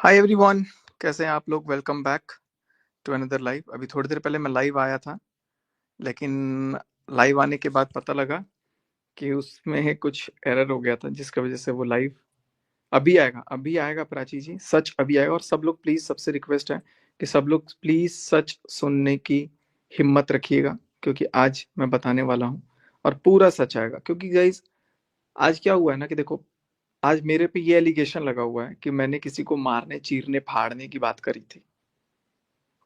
Hi everyone, कैसे हैं आप लोग। Welcome back to another live. अभी थोड़ी देर पहले मैं लाइव आया था, लेकिन लाइव आने के बाद पता लगा कि उसमें कुछ एरर हो गया था, जिसकी वजह से वो लाइव अभी आएगा प्राची जी, सच अभी आएगा। और सब लोग प्लीज, सबसे रिक्वेस्ट है कि सब लोग प्लीज सच सुनने की हिम्मत रखिएगा, क्योंकि आज मैं बताने वाला हूँ और पूरा सच आएगा। क्योंकि गाइज, आज क्या हुआ है ना कि देखो, आज मेरे पे ये एलिगेशन लगा हुआ है कि मैंने किसी को मारने, चीरने, फाड़ने की बात करी थी।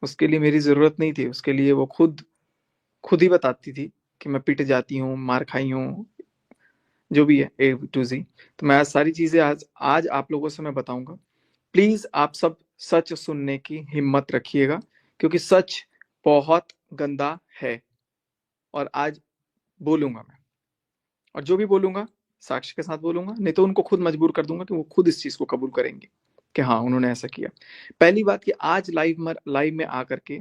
उसके लिए मेरी जरूरत नहीं थी, उसके लिए वो खुद खुद ही बताती थी कि मैं पिट जाती हूँ, मार खाई हूँ, जो भी है ए टू जी। तो मैं आज सारी चीजें आज आज आप लोगों से मैं बताऊंगा। प्लीज आप सब सच सुनने की हिम्मत रखिएगा, क्योंकि सच बहुत गंदा है। और आज बोलूंगा मैं, और जो भी बोलूंगा साक्ष्य के साथ बोलूंगा, नहीं तो उनको खुद मजबूर कर दूंगा कि वो खुद इस चीज को कबूल करेंगे कि हाँ, उन्होंने ऐसा किया। पहली बात कि आज लाइव में आकर के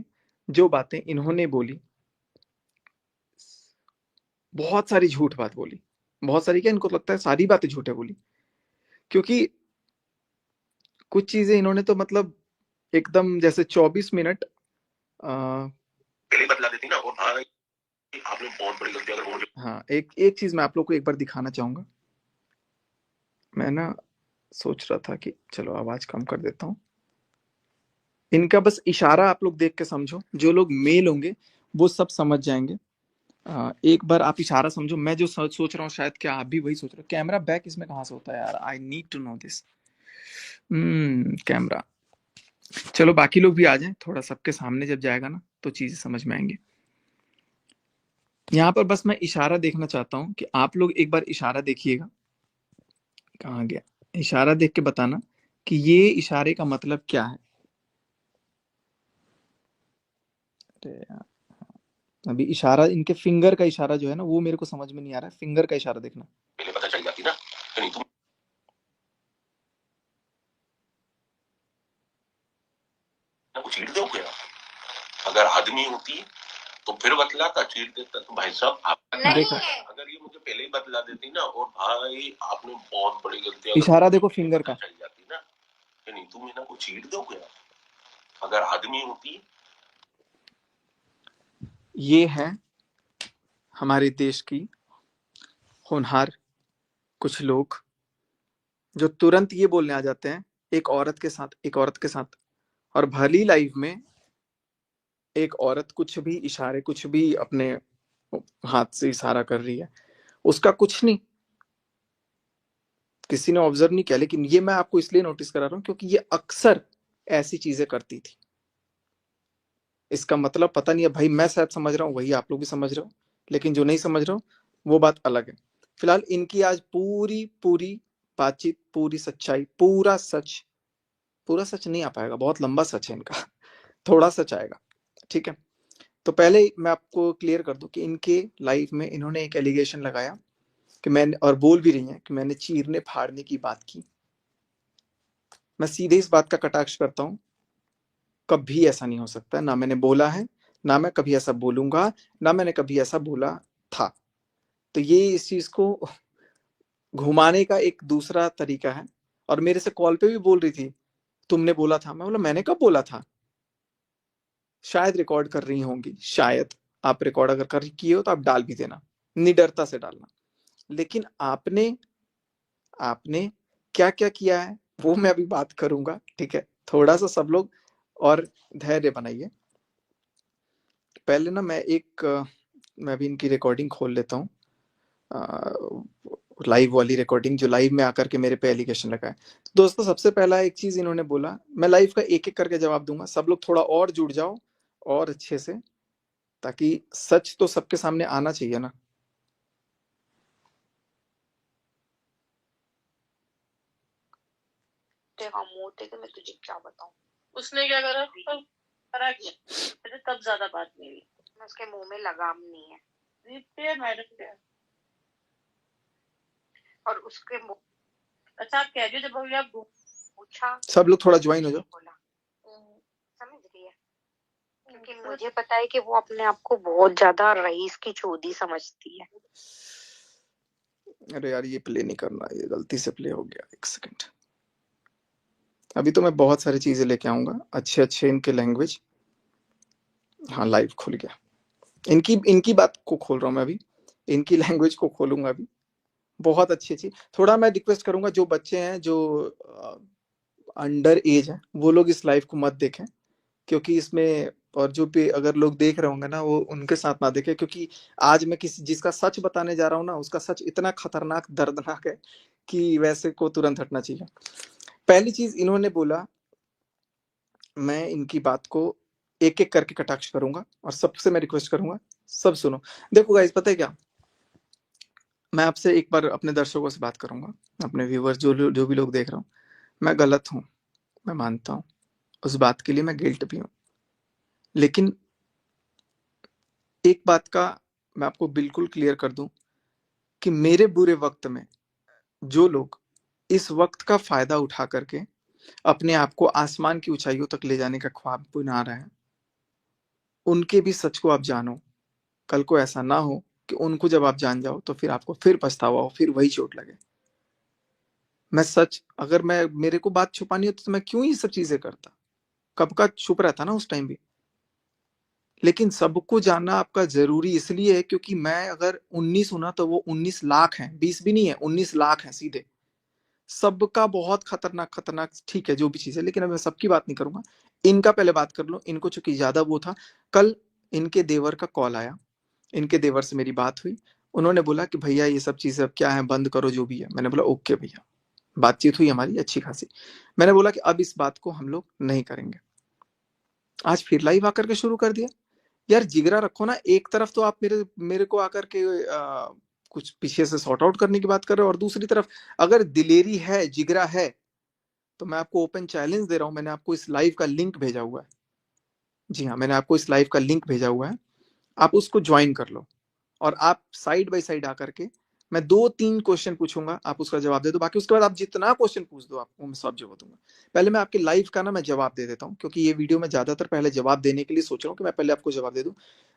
जो बातें इन्होंने बोली, बहुत सारी झूठ बात बोली। बहुत सारी क्या, इनको तो लगता है सारी बातें झूठे बोली, क्योंकि कुछ चीजें इन्होंने तो मतलब एकदम जैसे 24 मिनट पहले बतला देती ना। और भाई, आपने बहुत बड़ी गलती अगर हाँ, एक एक चीज मैं आप लोग को एक बार दिखाना चाहूंगा। मैं ना सोच रहा था कि चलो आवाज कम कर देता हूँ। इनका बस इशारा आप लोग देख के समझो, जो लोग मेल होंगे वो सब समझ जाएंगे। एक बार आप इशारा समझो। मैं जो सोच रहा हूँ, शायद क्या आप भी वही सोच रहे हो। कैमरा बैक इसमें कहाँ से होता है यार, I need to know this. Camera, चलो बाकी लोग भी आ जाएं, थोड़ा सबके सामने जब जाएगा ना तो चीजें समझ में आएंगी। यहाँ पर बस मैं इशारा देखना चाहता हूँ कि आप लोग एक बार इशारा देखिएगा। कहाँ गया इशारा, देख के बताना कि ये इशारे का मतलब क्या है। अरे यार, अभी इशारा, इनके फिंगर का इशारा जो है ना, वो मेरे को समझ में नहीं आ रहा है। फिंगर का इशारा देखना, पहले पता चल जाती ना कि नहीं तुम कुछ चीर दो क्या। अगर आदमी होती तो फिर बतलाता, चीर देता। तो भाई साहब आप देखो, अगर ये मुझे पहले ही बतला देती ना, और भाई आपने बहुत बड़ी गलती, इशारा देखो फिंगर का, चल जाती ना कि नहीं तुम इन्हें को चीर दो क्या। अगर आदमी होती। ये है हमारे देश की होनहार कुछ लोग, जो तुरंत ये बोलने आ जाते हैं एक औरत के साथ। और भली लाइफ में एक औरत कुछ भी इशारे, कुछ भी अपने हाथ से इशारा कर रही है, उसका कुछ नहीं, किसी ने ऑब्जर्व नहीं किया। लेकिन ये मैं आपको इसलिए नोटिस करा रहा हूं क्योंकि ये अक्सर ऐसी चीजें करती थी। इसका मतलब पता नहीं है भाई, मैं शायद समझ रहा हूँ, वही आप लोग भी समझ रहे हो, लेकिन जो नहीं समझ रहे हो वो बात अलग है। फिलहाल इनकी आज पूरी पूरी बातचीत, पूरी सच्चाई, पूरा सच नहीं आ पाएगा, बहुत लंबा सच है इनका। थोड़ा सच आएगा, ठीक है। तो पहले मैं आपको क्लियर कर दूं कि इनके लाइफ में इन्होंने एक एलिगेशन लगाया कि मैंने, और बोल भी रही हैं कि मैंने चीरने फाड़ने की बात की। मैं सीधे इस बात का कटाक्ष करता हूं, कभी ऐसा नहीं हो सकता। ना मैंने बोला है, ना मैं कभी ऐसा बोलूंगा, ना मैंने कभी ऐसा बोला था। तो ये इस चीज को घुमाने का एक दूसरा तरीका है। और मेरे से कॉल पे भी बोल रही थी तुमने बोला था। मैं बोला मैंने कब बोला था। शायद रिकॉर्ड कर रही होंगी, शायद। आप रिकॉर्ड अगर कर किए हो तो आप डाल भी देना, निडरता से डालना। लेकिन आपने आपने क्या क्या किया है वो मैं अभी बात करूंगा, ठीक है। थोड़ा सा सब लोग और धैर्य बनाइए। पहले ना मैं भी इनकी रिकॉर्डिंग खोल लेता हूँ, लाइव वाली रिकॉर्डिंग, जो लाइव में आकर के मेरे पे एलिगेशन लगा है। तो दोस्तों, सबसे पहला एक चीज इन्होंने बोला, मैं लाइव का एक एक करके जवाब दूंगा। सब लोग थोड़ा और जुड़ जाओ, और अच्छे से, ताकि सच तो सबके सामने आना चाहिए ना। मोटे के मैं तुझे क्या बताऊं, उसने क्या करा, करा क्या, मुझे तब ज्यादा बात नहीं हुई। उसके मुंह में लगाम नहीं है, मैडम के, और उसके मुंह। अच्छा आप कह रहे हो जब अभी आप पूछा, सब लोग थोड़ा ज्वाइन हो जाओ। समझ रही है, क्योंकि मुझे पता है कि वो अपने आप को बहुत ज्यादा रईस की चोदी समझती है। अरे यार, ये प्ले नहीं करना, ये गलती से प्ले हो गया। एक सेकंड, अभी तो मैं बहुत सारी चीजें लेके आऊंगा, अच्छे अच्छे इनके लैंग्वेज। हाँ, लाइव खुल गया। इनकी इनकी बात को खोल रहा हूँ मैं अभी, इनकी लैंग्वेज को खोलूंगा अभी। बहुत अच्छी अच्छी। थोड़ा मैं रिक्वेस्ट करूंगा, जो बच्चे हैं जो अंडर एज है, वो लोग इस लाइव को मत देखें, क्योंकि इसमें, और जो भी अगर लोग देख रहे होंगे ना, वो उनके साथ ना देखें, क्योंकि आज मैं किसी जिसका सच बताने जा रहा हूँ ना, उसका सच इतना खतरनाक दर्दनाक है कि वैसे को तुरंत हटना चाहिए। पहली चीज इन्होंने बोला, मैं इनकी बात को एक एक करके कटाक्ष करूंगा और सबसे मैं रिक्वेस्ट करूंगा सब सुनो। देखो गाइस, पता है क्या, मैं आपसे एक बार अपने दर्शकों से बात करूंगा, अपने व्यूवर्स जो भी लोग देख रहा हूँ, मैं गलत हूँ, मैं मानता हूँ, उस बात के लिए मैं गिल्ट भी हूँ, लेकिन एक बात का मैं आपको बिल्कुल क्लियर कर दूं कि मेरे बुरे वक्त में जो लोग इस वक्त का फायदा उठा करके अपने आप को आसमान की ऊंचाइयों तक ले जाने का ख्वाब बना रहे हैं, उनके भी सच को आप जानो। कल को ऐसा ना हो कि उनको जब आप जान जाओ तो फिर आपको फिर पछतावा हो, फिर वही चोट लगे। मैं सच, अगर मैं मेरे को बात छुपानी होती तो मैं क्यों ये सब चीजें करता, कब का छुप रहता ना उस टाइम भी। लेकिन सबको जानना आपका जरूरी इसलिए है क्योंकि मैं अगर 19 हूं ना, तो वो 19 लाख हैं, 20 भी नहीं है, 19 लाख हैं सीधे। सबका बहुत खतरनाक खतरनाक, ठीक है जो भी चीज है, लेकिन अब मैं सबकी बात नहीं करूंगा। इनका पहले बात कर लो, इनको चूंकि ज्यादा वो था। कल इनके देवर का कॉल आया, इनके देवर से मेरी बात हुई, उन्होंने बोला कि भैया ये सब चीजें अब क्या है, बंद करो जो भी है। मैंने बोला ओके भैया, बातचीत हुई हमारी अच्छी खासी। मैंने बोला कि अब इस बात को हम लोग नहीं करेंगे। आज फिर लाइव आकर के शुरू कर दिया। यार जिगरा रखो ना, एक तरफ तो आप मेरे मेरे को आकर के कुछ पीछे से सॉर्ट आउट करने की बात कर रहे हो, और दूसरी तरफ अगर दिलेरी है, जिगरा है, तो मैं आपको ओपन चैलेंज दे रहा हूं। मैंने आपको इस लाइव का लिंक भेजा हुआ है। जी हाँ, मैंने आपको इस लाइव का लिंक भेजा हुआ है, आप उसको ज्वाइन कर लो, और आप साइड बाय साइड आकर के, मैं 2-3 क्वेश्चन पूछूंगा, आप उसका जवाब दे दो। बाकी उसके बाद आप जितना क्वेश्चन पूछ दो, आपको मैं सब जवाब दूंगा। पहले मैं आपके लाइव का ना मैं जवाब दे देता हूँ, क्योंकि ये वीडियो में ज्यादातर पहले जवाब देने के लिए सोच रहा हूँ कि मैं पहले आपको जवाब दे दूं।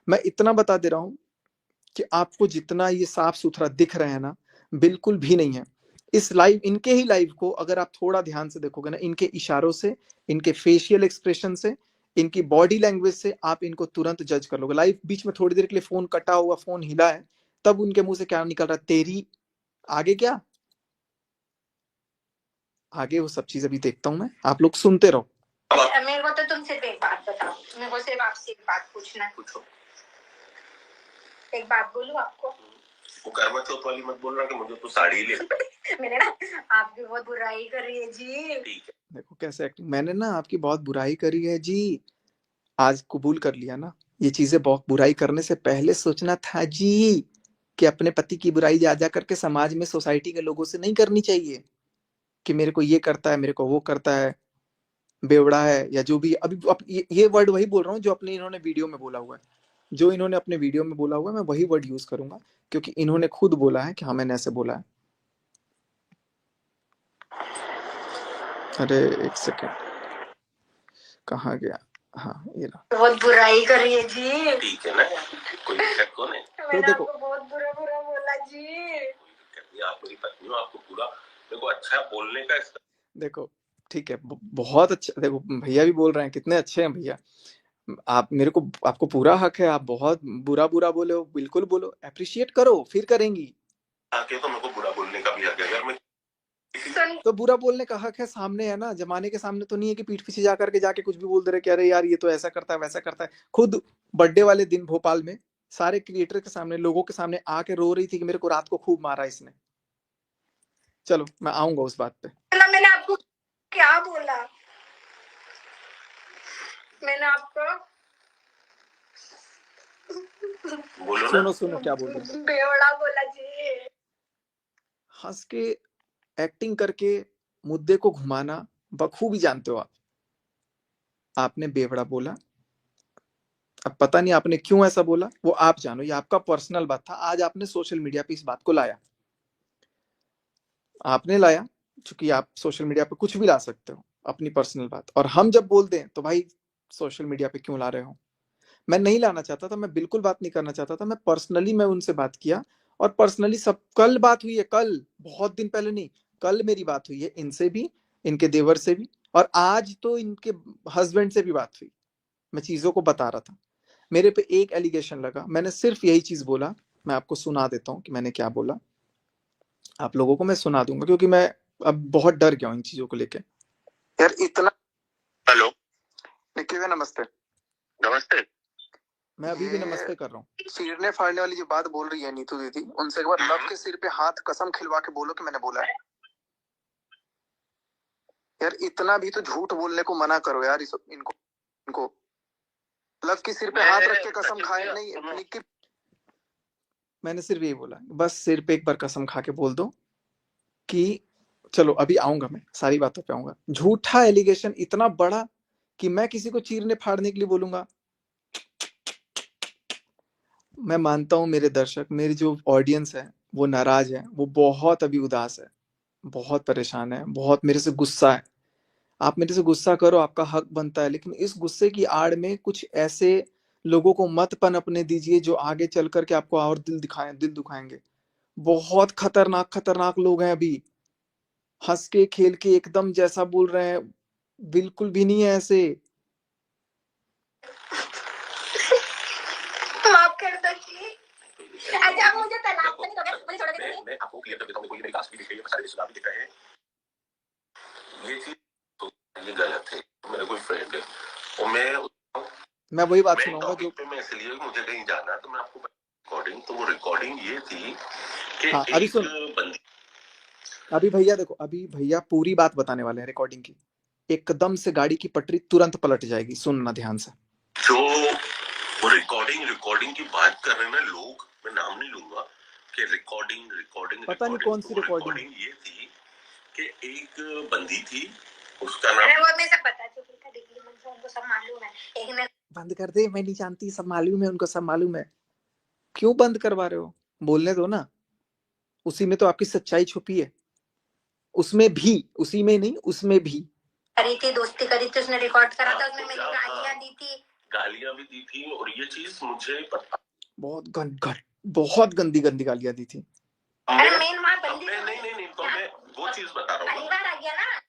मैं इतना बता दे रहा हूँ कि आपको जितना ये साफ सुथरा दिख रहे हैं ना, बिल्कुल भी नहीं है। इस लाइव, इनके ही लाइव को अगर आप थोड़ा ध्यान से देखोगे ना, इनके इशारों से, इनके फेशियल एक्सप्रेशन से, इनकी बॉडी लैंग्वेज से आप इनको तुरंत जज कर लोगे। लाइव बीच में थोड़ी देर के लिए फोन कटा हुआ, फोन हिला है, तब उनके मुंह से क्या निकल रहा, तेरी, आगे क्या, आगे वो सब चीज अभी देखता हूं मैं, आप लोग सुनते रहो। मेरे को तो तुम सिर्फ एक बात बताओ, मेरे को सिर्फ आपसे एक बात पूछना है। पूछो। एक बात बोलूं आपको, वो कर्मा चौथ वाली मत बोल रहा कि मुझे तो साड़ी ले। मैंने ना आपकी बहुत बुराई करी है जी। ठीक है, देखो कैसे एक्टिंग, मैंने ना आपकी बहुत बुराई करी है जी, आज कबूल कर लिया ना। ये चीजें बहुत बुराई करने से पहले सोचना था जी, कि अपने पति की बुराई जा जा करके समाज में, सोसाइटी के लोगों से नहीं करनी चाहिए, कि मेरे को ये करता है, मेरे को वो करता है, बेवड़ा है, या जो भी। अभी ये वर्ड वही बोल रहा हूँ जो अपने इन्होंने वीडियो में बोला हुआ है, जो इन्होंने अपने वीडियो में बोला हुआ है, मैं वही वर्ड यूज करूंगा, क्योंकि इन्होंने खुद बोला है कि हाँ मैंने ऐसे बोला है। अरे एक सेकेंड, कहाँ गया, हाँ ये रहा। बहुत बुराई करी है जी। ठीक है ना, कोई दिक्कत कौन है? तो देखो, आपको बहुत बुरा बुरा बोला जी। आप मेरी पत्नी हो, आपको पूरा मेरे को अच्छा बोलने का, देखो ठीक है, बहुत अच्छा। देखो भैया भी बोल रहे हैं, कितने अच्छे हैं भैया। आप मेरे को, आपको पूरा हक है, आप बहुत बुरा बुरा बोले हो, बिल्कुल बोलो, अप्रिशिएट करो, फिर करेंगी। आके तो मेरे को बुरा बोलने का भी हक है, अगर मैं तो बुरा बोलने का हक है, सामने है ना, जमाने के सामने तो नहीं है कि पीठ पीछे जाकर के जाके कुछ भी बोल दे रहे कि अरे यार ये तो ऐसा करता है वैसा करता है। खुद बर्थडे वाले दिन भोपाल में सारे क्रिएटर के सामने, लोगों के सामने आके रो रही थी कि मेरे को रात को खूब मारा इसने। चलो मैं आऊंगा उस बात पे। मैंने आपको क्या बोला, मैंने आपको, सुनो सुनो क्या बोल रहे, बेवड़ा बोला जी। हंस के, एक्टिंग करके मुद्दे को घुमाना बखूबी जानते हो आप। आपने बेवड़ा बोला, अब पता नहीं आपने क्यों ऐसा बोला, वो आप जानो, ये आपका पर्सनल बात था। आज आपने सोशल मीडिया पे इस बात को लाया, आपने लाया, क्योंकि आप सोशल मीडिया पे कुछ भी ला सकते हो, अपनी पर्सनल बात। और हम जब बोलते हैं तो भाई सोशल मीडिया पे क्यों ला रहे हो? मैं नहीं लाना चाहता था, मैं बिल्कुल बात नहीं करना चाहता था। मैं पर्सनली मैं उनसे बात किया, और पर्सनली सब, कल बात हुई है, कल, बहुत दिन पहले नहीं, कल मेरी बात हुई है इनसे भी, इनके देवर से भी, और आज तो इनके हस्बैंड से भी बात हुई। मैं चीजों को बता रहा था। मेरे पे एक एलिगेशन लगा, मैंने सिर्फ यही चीज बोला। मैं आपको सुना देता हूँ कि मैंने क्या बोला। आप लोगों को मैं सुना दूंगा, क्योंकि मैं अब बहुत डर गया हूँ इन चीजों को लेके। यार इतना। हेलो निखिल भैया, नमस्ते। नमस्ते। मैं अभी भी नमस्ते कर रहा हूँ। चीरने फाड़ने वाली जो बात बोल रही है नीतू दीदी, उनसे एक बार लव के सिर पे हाथ कसम खिलवा के बोलो कि मैंने बोला है। यार इतना भी तो झूठ बोलने को मना करो यार, इनको इनको लव के सिर पे हाथ रख के कसम खाए नहीं निखिल। मैंने सिर्फ यही बोला, बस सिर पे एक बार कसम खा के बोल दो कि चलो अभी आऊंगा, मैं सारी बातों पे आऊंगा। झूठा एलिगेशन इतना बड़ा कि मैं किसी को चीरने फाड़ने के लिए बोलूंगा। मैं मानता हूं मेरे दर्शक, मेरी जो ऑडियंस है वो नाराज है, वो बहुत अभी उदास है, बहुत परेशान है, बहुत मेरे से गुस्सा है। आप मेरे से गुस्सा करो, आपका हक बनता है, लेकिन इस गुस्से की आड़ में कुछ ऐसे लोगों को मत पनपने दीजिए जो आगे चल करके आपको और दिल दुखाएंगे। बहुत खतरनाक खतरनाक लोग हैं अभी। हंस के खेल के एकदम जैसा बोल रहे हैं, बिल्कुल भी नहीं है ऐसे। माफ कर दो जी। अच्छा मुझे तलाक तो नहीं दोगे, मुझे छोड़ के। मैं आपको क्लियर कर देता हूं, देखो ये मेरी कास्ट भी दिख रही है, सारे रिश्तेदार भी दिख रहे हैं। ये चीज तो ये गलत है। मेरा कोई फ्रेंड है और मैं वही बात सुनाऊंगा जो पे मैं, इसलिए मुझे कहीं जाना है तो मैं आपको रिकॉर्डिंग, तो वो रिकॉर्डिंग ये थी कि हाँ, अभी सुन। बंदी अभी भैया देखो, अभी भैया पूरी बात बताने वाले हैं रिकॉर्डिंग की। एकदम से गाड़ी की पटरी तुरंत पलट जाएगी, सुनना ध्यान से। जो वो रिकॉर्डिंग की बात कर रहे हैं ना लोग, मैं नाम नहीं लूंगा, कि रिकॉर्डिंग पता नहीं कौन सी रिकॉर्डिंग ये थी कि एक बंदी थी, उसका नाम, अरे वो हमें सब पता है, दिल्ली में उनको सब मालूम है। एक ने बंद कर दे, मैं नहीं जानती, सब मालूम है उनको, सब मालूम है। क्यों बंद करवा रहे हो, बोलने दो ना। उसी में तो आपकी सच्चाई छुपी है, उसमें भी, उसी में नहीं उसमें भी करी थी, दोस्ती करी थी, उसने रिकॉर्ड करा था, उसने मेरी गालियां दी थी, गालियां भी दी थी, और ये चीज मुझे पता, बहुत गंदी गंदी गालियां दी थी। अरे मेन वहां बंदी नहीं, तो मैं वो चीज बता रहा हूँ, बार आ गया ना।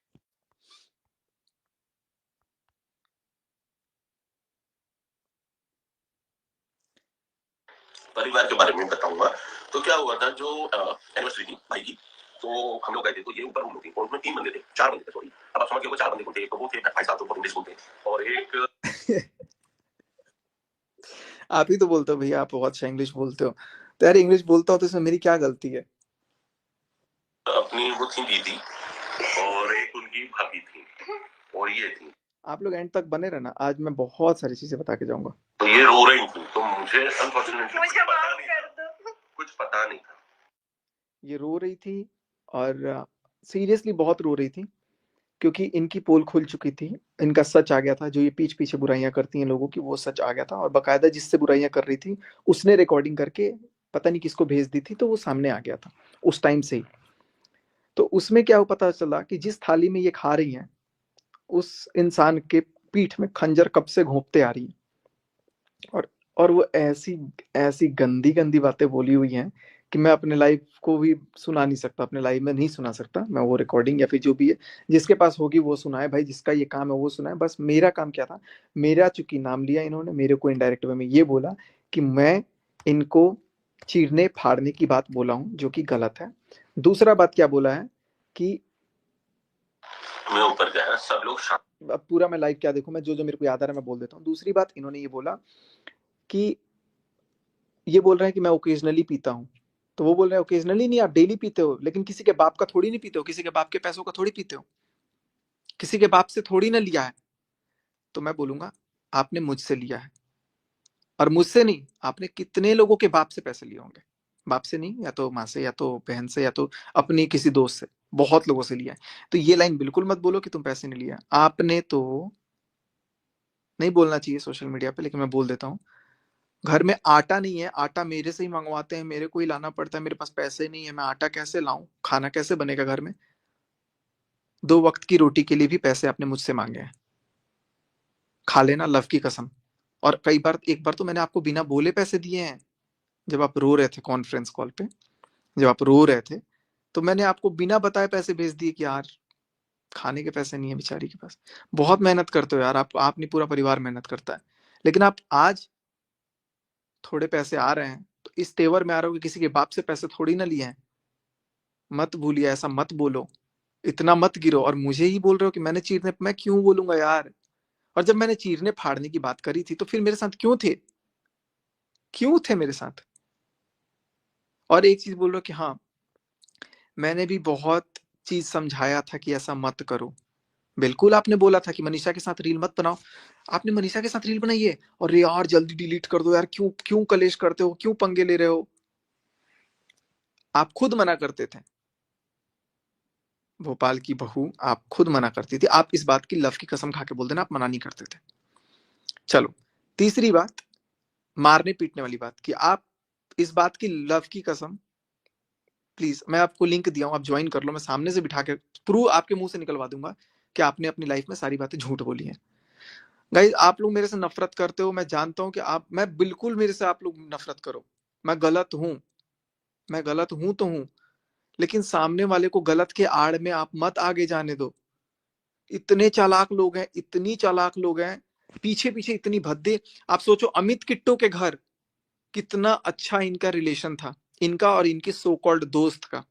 परिवार के बारे में बताऊंगा। तो क्या हुआ था, जो एनिवर्सरी थी भाई की, तो हम लोग गए थे, तो ये ऊपर रूम थी, और उसमें 3 बंदे थे, 4 बंदे थे सॉरी। अब आप समझ गए, वो 4 बंदे कौन थे? तो वो थे भाई साहब, ऊपर इंग्लिश बोलते हैं, और एक आप ही तो बोलते हो भैया, आप बहुत अच्छा इंग्लिश बोलते हो। तो यार इंग्लिश बोलता हो तो इसमें मेरी क्या गलती है? अपनी वो थी दीदी, और एक उनकी भाभी थी, और ये थी। आप लोग एंड तक बने रहना, आज मैं बहुत सारी चीजें बता के जाऊंगा। तो ये रो रही थी, तो मुझे अनफॉर्चुनेटली कुछ पता नहीं था। ये रो रही थी, और सीरियसली बहुत रो रही थी, क्योंकि इनकी पोल खुल चुकी थी। इनका सच आ गया था, जो ये पीछे पीछे बुराइयां करती हैं लोगों की, वो सच आ गया था। और बकायदा जिससे बुराइयां कर रही थी उसने रिकॉर्डिंग करके पता नहीं किसको भेज दी थी, तो वो सामने आ गया था उस टाइम से ही। तो उसमें क्या पता चला कि जिस थाली में ये खा रही हैं, उस इंसान के पीठ में खंजर कब से घोंपते आ रही है। और और वो ऐसी ऐसी गंदी गंदी बातें बोली हुई हैं कि मैं अपने लाइफ को भी सुना नहीं सकता, अपने लाइफ में नहीं सुना सकता मैं वो रिकॉर्डिंग, या फिर जो भी है जिसके पास होगी वो सुनाए भाई, जिसका ये काम है वो सुनाए। बस मेरा काम क्या था, मेरा चूंकि नाम लिया इन्होंने, मेरे को इनडायरेक्ट वे में ये बोला कि मैं इनको चीरने फाड़ने की बात बोला हूँ, जो कि गलत है। दूसरा बात क्या बोला है कि मैं ऊपर गया, सब लोग अब पूरा मैं लाइव क्या देखूं, मैं जो जो मेरे को याद आ रहा है मैं बोल देता हूँ। दूसरी बात इन्होंने ये बोला कि ये बोल रहे हैं कि मैं ओकेजनली पीता हूँ। तो वो बोल रहे हैं ओकेजनली नहीं, आप डेली पीते हो, लेकिन किसी के बाप का थोड़ी नहीं पीते हो, किसी के बाप के पैसों का थोड़ी पीते हो, किसी के बाप से थोड़ी ना लिया है। तो मैं बोलूंगा आपने मुझसे लिया है, और मुझसे नहीं, आपने कितने लोगों के बाप से पैसे लिए होंगे। बाप से नहीं, या तो माँ से, या तो बहन से, या तो अपनी किसी दोस्त से, बहुत लोगों से लिया है। तो ये लाइन बिल्कुल मत बोलो कि तुम पैसे नहीं लिया, आपने तो नहीं बोलना चाहिए सोशल मीडिया पे, लेकिन मैं बोल देता हूँ। घर में आटा नहीं है, आटा मेरे से ही मंगवाते हैं, मेरे को ही लाना पड़ता है, मेरे पास पैसे नहीं है, मैं आटा कैसे लाऊं, खाना कैसे बनेगा घर में? 2 वक्त की रोटी के लिए भी पैसे आपने मुझसे मांगे हैं, खा लेना लव की कसम। और कई बार, एक बार तो मैंने आपको बिना बोले पैसे दिए हैं, जब आप रो रहे थे कॉन्फ्रेंस कॉल पे, जब आप रो रहे थे, तो मैंने आपको बिना बताए पैसे भेज दिए कि यार खाने के पैसे नहीं है बेचारी के पास। बहुत मेहनत करते हो यार आप नहीं, पूरा परिवार मेहनत करता है, लेकिन आप आज थोड़े पैसे आ रहे हैं तो इस तेवर में आ रहे हो कि किसी के बाप से पैसे थोड़ी ना लिए हैं। मत भूलिए, ऐसा मत बोलो, इतना मत गिरो। और मुझे ही बोल रहे हो कि मैंने चीरने, मैं क्यों बोलूंगा यार? और जब मैंने चीरने फाड़ने की बात करी थी तो फिर मेरे साथ क्यों थे मेरे साथ? और एक चीज बोल रहे हो कि हाँ, मैंने भी बहुत चीज समझाया था कि ऐसा मत करो। बिल्कुल आपने बोला था कि मनीषा के साथ रील मत बनाओ। आपने मनीषा के साथ रील बनाई है, और यार जल्दी डिलीट कर दो यार, क्यों क्यों कलेश करते हो, क्यों पंगे ले रहे हो? आप खुद मना करते थे। भोपाल की बहू, आप खुद मना करती थी। आप इस बात की लव की कसम खा के बोल देना, आप मना नहीं करते थे। चलो, तीसरी बात, मारने पीटने वाली बात, कि आप इस बात की लव की कसम, प्लीज मैं आपको लिंक दिया हूं, आप ज्वाइन कर लो, मैं सामने से बिठा के प्रूव आपके मुंह से निकलवा दूंगा कि आपने अपनी लाइफ में सारी बातें झूठ बोली हैं। गाइस, आप लोग मेरे से नफरत करते हो, मैं जानता हूं कि मैं बिल्कुल, मेरे से आप लोग नफरत करो, मैं गलत हूं, मैं गलत हूं तो हूं, लेकिन सामने वाले को गलत के आड़ में आप मत आगे जाने दो। इतने चालाक लोग हैं, इतनी चालाक लोग हैं, पीछे पीछे इतनी भद्दे। आप सोचो, अमित किट्टू के घर कितना अच्छा इनका रिलेशन था, इनका और इनके सो कॉल्ड दोस्त का,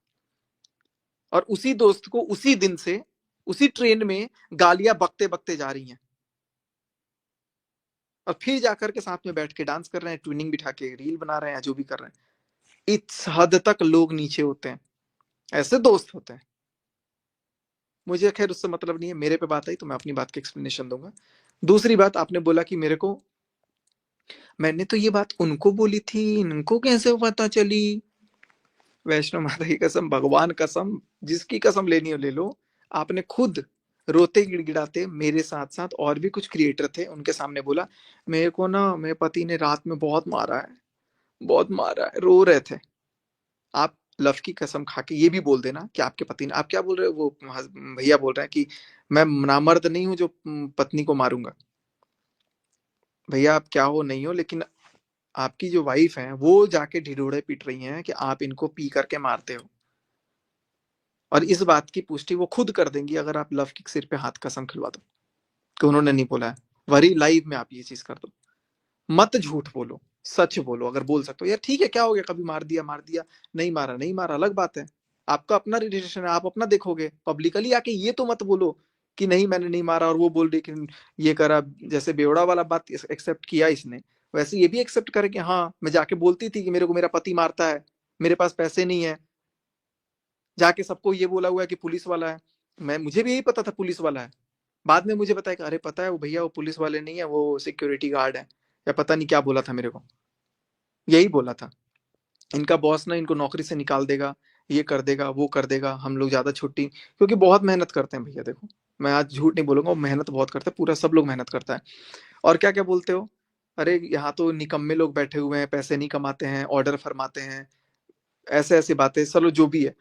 और उसी दोस्त को उसी दिन से उसी ट्रेन में गालियां बकते बकते जा रही हैं, और फिर जाकर के साथ में बैठ के डांस कर रहे हैं, ट्विनिंग बिठा के रील बना रहे हैं, जो भी कर रहे हैं। इस हद तक लोग नीचे होते हैं, ऐसे दोस्त होते हैं। मुझे खैर उससे मतलब नहीं है, मेरे पे बात आई तो मैं अपनी बात की एक्सप्लेनेशन दूंगा। दूसरी बात, आपने बोला कि मेरे को, मैंने तो ये बात उनको बोली थी, इनको कैसे पता चली? वैष्णो माता की कसम, भगवान कसम, जिसकी कसम लेनी हो ले लो। आपने खुद रोते गिड़गिड़ाते, मेरे साथ साथ और भी कुछ क्रिएटर थे, उनके सामने बोला, मेरे को ना मेरे पति ने रात में बहुत मारा है, बहुत मारा है, रो रहे थे। आप लव की कसम खा के ये भी बोल देना कि आपके पति ने, आप क्या बोल रहे हो, वो भैया बोल रहे हैं कि मैं नामर्द नहीं हूं जो पत्नी को मारूंगा। भैया आप क्या हो नहीं हो, लेकिन आपकी जो वाइफ है वो जाके ढिढोरे पीट रही हैं कि आप इनको पी करके मारते हो, और इस बात की पुष्टि वो खुद कर देंगी अगर आप लव के सिर पे हाथ कसम खिलवा दो कि उन्होंने नहीं बोला है। वरी लाइव में आप ये चीज कर दो। मत झूठ बोलो, सच बोलो, अगर बोल सकते हो। यार ठीक है, क्या हो गया, कभी मार दिया मार दिया, नहीं मारा नहीं मारा, अलग बात है, आपका अपना रिलेशन है, आप अपना देखोगे। पब्लिकली आके ये तो मत बोलो कि नहीं मैंने नहीं मारा, और वो बोल रही कि ये करा। जैसे बेवड़ा वाला बात एक्सेप्ट किया इसने, वैसे ये भी एक्सेप्ट करे कि हाँ मैं जाके बोलती थी कि मेरे को मेरा पति मारता है, मेरे पास पैसे नहीं है, जाके सबको ये बोला हुआ है कि पुलिस वाला है। मुझे भी यही पता था पुलिस वाला है, बाद में मुझे बताया कि अरे पता है वो भैया वो पुलिस वाले नहीं है, वो सिक्योरिटी गार्ड है, या पता नहीं क्या बोला था मेरे को। यही बोला था, इनका बॉस ना इनको नौकरी से निकाल देगा, ये कर देगा वो कर देगा, हम लोग ज्यादा छुट्टी, क्योंकि बहुत मेहनत करते हैं भैया। देखो, मैं आज झूठ नहीं बोलूंगा, वो मेहनत बहुत करते हैं, पूरा सब लोग मेहनत करता है। और क्या क्या बोलते हो, अरे यहाँ तो निकम्मे लोग बैठे हुए हैं, पैसे नहीं कमाते हैं, ऑर्डर फरमाते हैं, ऐसे ऐसी बातें। चलो जो भी है,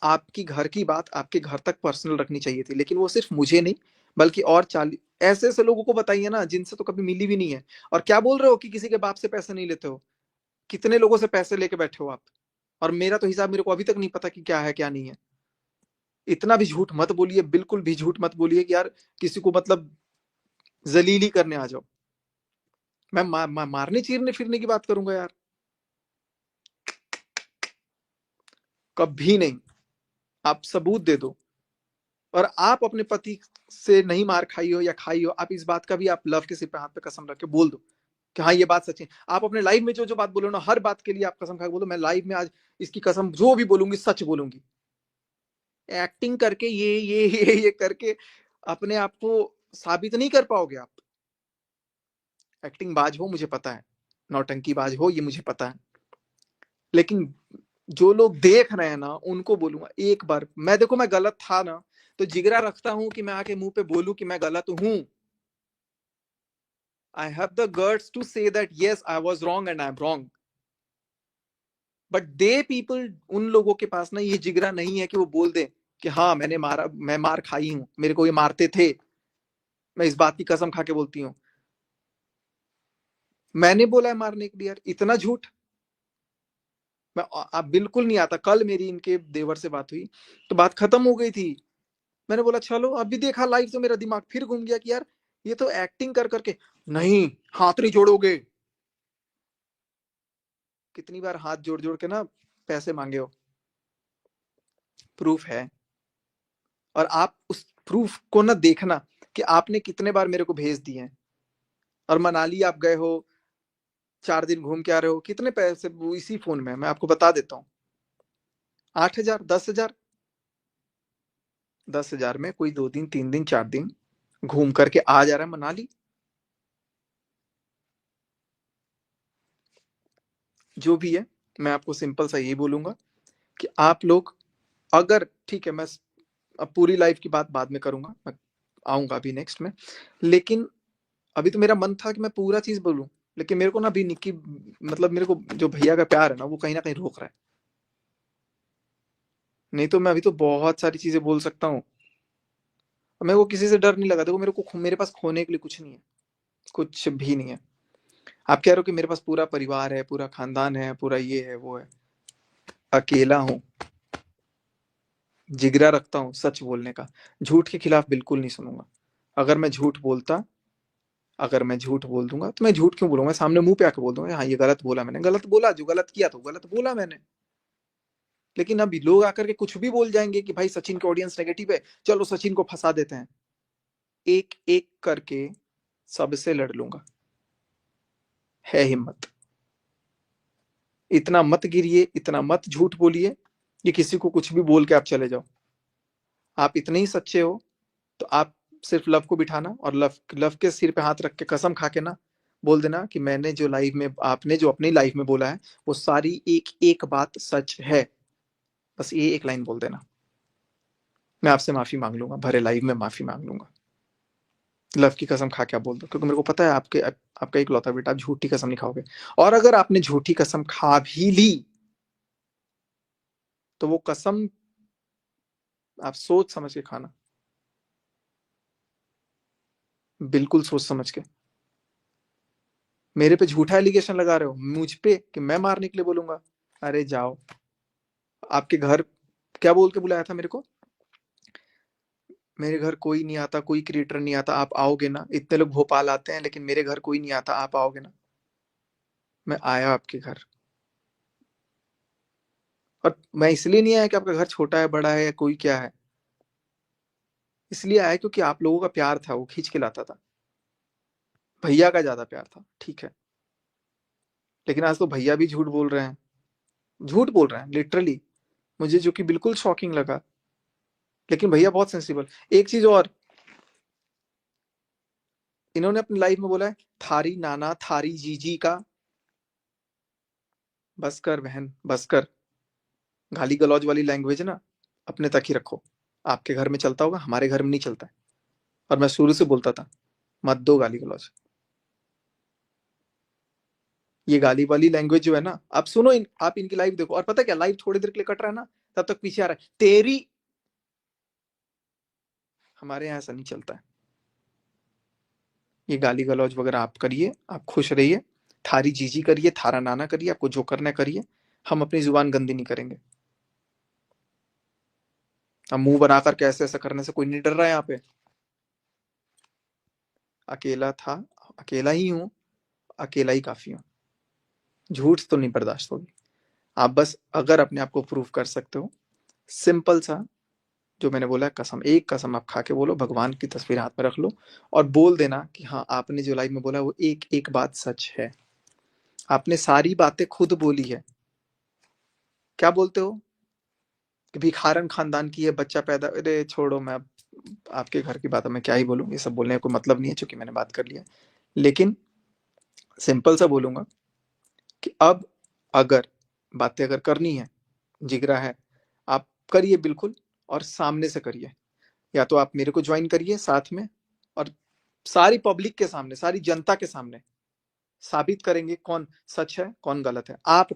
आपकी घर की बात आपके घर तक पर्सनल रखनी चाहिए थी, लेकिन वो सिर्फ मुझे नहीं बल्कि और 40 ऐसे ऐसे लोगों को बताइए ना जिनसे तो कभी मिली भी नहीं है। और क्या बोल रहे हो कि किसी के बाप से पैसे नहीं लेते हो? कितने लोगों से पैसे लेके बैठे हो आप? और मेरा तो हिसाब मेरे को अभी तक नहीं पता कि क्या है क्या नहीं है। इतना भी झूठ मत बोलिए, बिल्कुल भी झूठ मत बोलिए कि यार किसी को मतलब जलीली करने आ जाओ। मैं मारने चीरने फिरने की बात करूंगा यार? कभी नहीं। आप सबूत दे दो। और आप अपने पति से नहीं मार खाई हो या खाई हो, आप इस बात का भी आप लव के सिर पे हाथ पे कसम रख के बोल दो कि हाँ ये बात सच है। आप अपने लाइव में जो जो बात बोलो ना, हर बात के लिए आप कसम खा के बोलो, मैं लाइव में आज इसकी कसम जो भी बोलूंगी सच बोलूंगी। एक्टिंग करके ये करके अपने आप को साबित नहीं कर पाओगे आप। एक्टिंग बाज हो मुझे पता है, नौटंकी बाज हो ये मुझे पता है, लेकिन जो लोग देख रहे हैं ना उनको बोलूंगा एक बार, मैं देखो मैं गलत था ना, तो जिगरा रखता हूं कि मैं आके मुंह पे बोलूं कि मैं गलत हूं। I have the guts to say that yes I was wrong and I'm wrong, but they people, उन लोगों के पास ना ये जिगरा नहीं है कि वो बोल दे कि हाँ मैंने मारा, मैं मार खाई हूं, मेरे को ये मारते थे, मैं इस बात की कसम खा के बोलती हूँ। मैंने बोला है मारने के लिए? यार इतना झूठ। मैं आप बिल्कुल नहीं आता। कल मेरी इनके देवर से बात हुई तो बात खत्म हो गई थी, मैंने बोला चलो, अभी देखा लाइव तो मेरा दिमाग फिर घूम गया कि यार ये तो एक्टिंग कर करके, नहीं हाथ नहीं जोड़ोगे। कितनी बार हाथ जोड़ जोड़ के ना पैसे मांगे हो, प्रूफ है। और आप उस प्रूफ को ना देखना कि आपने कितने बार मेरे को भेज दिए हैं। और मनाली आप गए हो, 4 दिन घूम के आ रहे हो, कितने पैसे वो इसी फोन में, मैं आपको बता देता हूँ, 8,000, 10,000। 10,000 में कोई 2 दिन, 3 दिन, 4 दिन घूम करके आ जा रहा है मनाली। जो भी है, मैं आपको सिंपल सा यही बोलूंगा कि आप लोग, अगर ठीक है, मैं अब पूरी लाइफ की बात बाद में करूंगा, मैं आऊंगा अभी नेक्स्ट में। लेकिन अभी तो मेरा मन था कि मैं पूरा चीज बोलूं, लेकिन मेरे को ना अभी निक्की, मतलब मेरे को जो भैया का प्यार है ना, वो कहीं ना कहीं रोक रहा है। नहीं तो मैं अभी तो बहुत सारी चीजें बोल सकता हूँ। मेरे को किसी से डर नहीं लगा। देखो मेरे पास खोने के लिए कुछ नहीं है, कुछ भी नहीं है। आप कह रहे हो कि मेरे पास पूरा परिवार है, पूरा खानदान है, पूरा ये है वो है। अकेला हूँ, जिगरा रखता हूँ सच बोलने का, झूठ के खिलाफ बिल्कुल नहीं सुनूंगा। अगर मैं झूठ बोलता, अगर मैं झूठ बोल दूंगा तो मैं झूठ क्यों बोलूंगा, मैं सामने मुंह पे आके बोल दूंगा हाँ ये गलत बोला, मैंने गलत बोला, जो गलत किया तो गलत बोला मैंने। लेकिन अभी लोग आकर के कुछ भी बोल जाएंगे कि भाई सचिन की ऑडियंस नेगेटिव है, चलो सचिन को फंसा देते हैं। एक एक करके सबसे लड़ लूंगा, है हिम्मत। इतना मत गिरिए, इतना मत झूठ बोलिए कि किसी को कुछ भी बोल के आप चले जाओ। आप इतने ही सच्चे हो तो आप सिर्फ लव को बिठाना, और लव लव के सिर पे हाथ रख के कसम खा के ना बोल देना कि मैंने जो लाइफ में, आपने जो अपनी लाइफ में बोला है, वो सारी एक एक बात सच है। बस ये एक लाइन बोल देना, मैं आपसे माफी मांग लूंगा, भरे लाइव में माफी मांग लूंगा। लव की कसम खा के आप बोल दो, क्योंकि मेरे को पता है आपका इकलौता बेटा, आप झूठी कसम नहीं खाओगे। और अगर आपने झूठी कसम खा भी ली तो वो कसम आप सोच समझ के खाना, बिल्कुल सोच समझ के। मेरे पे झूठा एलिगेशन लगा रहे हो मुझ पे कि मैं मारने के लिए बोलूंगा, अरे जाओ। आपके घर क्या बोल के बुलाया था मेरे को, मेरे घर कोई नहीं आता, कोई क्रिएटर नहीं आता, आप आओगे ना, इतने लोग भोपाल आते हैं लेकिन मेरे घर कोई नहीं आता, आप आओगे ना। मैं आया आपके घर, और मैं इसलिए नहीं आया कि आपका घर छोटा है, बड़ा है, या कोई क्या है। इसलिए आया क्योंकि आप लोगों का प्यार था, वो खींच के लाता था। भैया का ज्यादा प्यार था, ठीक है। लेकिन आज तो भैया भी झूठ बोल रहे हैं, झूठ बोल रहे हैं लिटरली, मुझे जो कि बिल्कुल शॉकिंग लगा। लेकिन भैया बहुत सेंसिबल। एक चीज और, इन्होंने अपनी लाइफ में बोला है थारी नाना, थारी जीजी का। बस कर बहन, बस कर। गाली गलौज वाली लैंग्वेज ना अपने तक ही रखो। आपके घर में चलता होगा, हमारे घर में नहीं चलता है। और मैं शुरू से बोलता था मत दो गाली गलौज। ये गाली वाली लैंग्वेज जो है ना, आप सुनो, आप इनकी लाइव देखो, और पता क्या, लाइव थोड़ी देर के लिए कट रहा है ना, तब तक पीछे आ रहा है तेरी। हमारे यहाँ ऐसा नहीं चलता है। ये गाली गलौज वगैरह आप करिए, आप खुश रहिए। थारी जीजी करिए, थारा नाना करिए, आपको जो करना है करिए। हम अपनी जुबान गंदी नहीं करेंगे। हम मुंह बनाकर कैसे ऐसा करने से कोई नहीं डर रहा है यहाँ पे। अकेला था, अकेला ही हूँ, अकेला ही काफी हूँ। झूठ तो नहीं बर्दाश्त होगी। आप बस अगर अपने आप को प्रूव कर सकते हो, सिंपल सा जो मैंने बोला है, कसम, एक कसम आप खा के बोलो, भगवान की तस्वीर हाथ में रख लो, और बोल देना कि हाँ आपने जो लाइफ में बोला वो एक एक बात सच है। आपने सारी बातें खुद बोली है। क्या बोलते हो कि भिखारन खानदान की है, बच्चा पैदा, अरे छोड़ो, मैं अब आपके घर की बात है, मैं क्या ही बोलूँ, ये सब बोलने का कोई मतलब नहीं है, चूंकि मैंने बात कर लिया। लेकिन सिंपल सा बोलूंगा कि अब अगर बातें अगर करनी है, जिगरा है, आप करिए बिल्कुल, और सामने से करिए। या तो आप मेरे को ज्वाइन करिए साथ में, और सारी पब्लिक के सामने, सारी जनता के सामने साबित करेंगे कौन सच है कौन गलत है। आप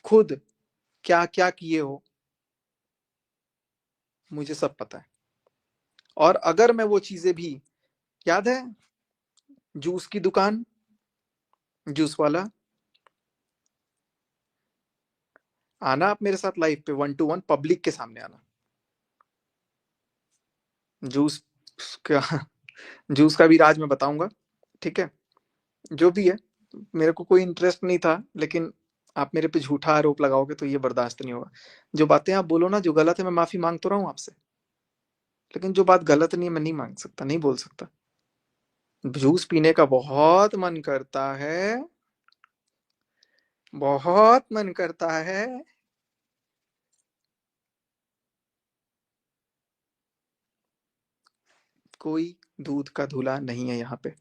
खुद क्या क्या किए हो मुझे सब पता है। और अगर मैं वो चीजें भी, याद है जूस की दुकान, जूस वाला, आना आप मेरे साथ लाइव पे 1 to 1 पब्लिक के सामने आना। जूस का जूस का भी राज मैं बताऊंगा, ठीक है? जो भी है, मेरे को कोई इंटरेस्ट नहीं था, लेकिन आप मेरे पे झूठा आरोप लगाओगे तो ये बर्दाश्त नहीं होगा। जो बातें आप बोलो ना जो गलत है, मैं माफी मांग तो रहा हूँ आपसे, लेकिन जो बात गलत नहीं है मैं नहीं मांग सकता, नहीं बोल सकता। जूस पीने का बहुत मन करता है, बहुत मन करता है। कोई दूध का धुला नहीं है यहाँ पे,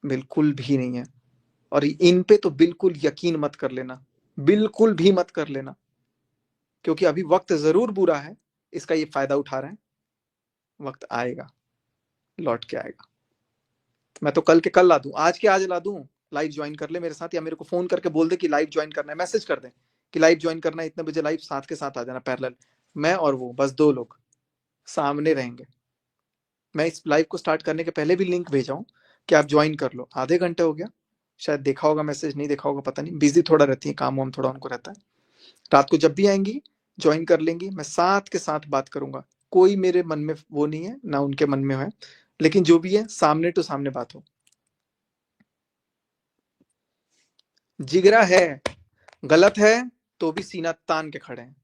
बिल्कुल भी नहीं है। और इन पे तो बिल्कुल यकीन मत कर लेना, बिल्कुल भी मत कर लेना, क्योंकि अभी वक्त जरूर बुरा है, इसका ये फायदा उठा रहे हैं। वक्त आएगा, लौट के आएगा। मैं तो कल के कल ला दूं, आज के आज ला दूं। लाइव ज्वाइन कर ले मेरे साथ, या मेरे को फोन करके बोल दे कि लाइव ज्वाइन करना है, मैसेज कर दे कि लाइव ज्वाइन करना है, इतने बजे लाइव साथ के साथ आ जाना पैरेलल। मैं और वो बस दो लोग सामने रहेंगे। मैं इस लाइव को स्टार्ट करने के पहले भी लिंक भेजा हूं कि आप ज्वाइन कर लो। आधे घंटे हो गया, शायद देखा होगा मैसेज, नहीं देखा होगा पता नहीं, बिजी थोड़ा रहती है, काम वाम थोड़ा उनको रहता है। रात को जब भी आएंगी ज्वाइन कर लेंगी, मैं साथ के साथ बात करूंगा। कोई मेरे मन में वो नहीं है, ना उनके मन में है, लेकिन जो भी है सामने टू सामने बात हो। जिगरा है, गलत है तो भी सीना तान के खड़े हैं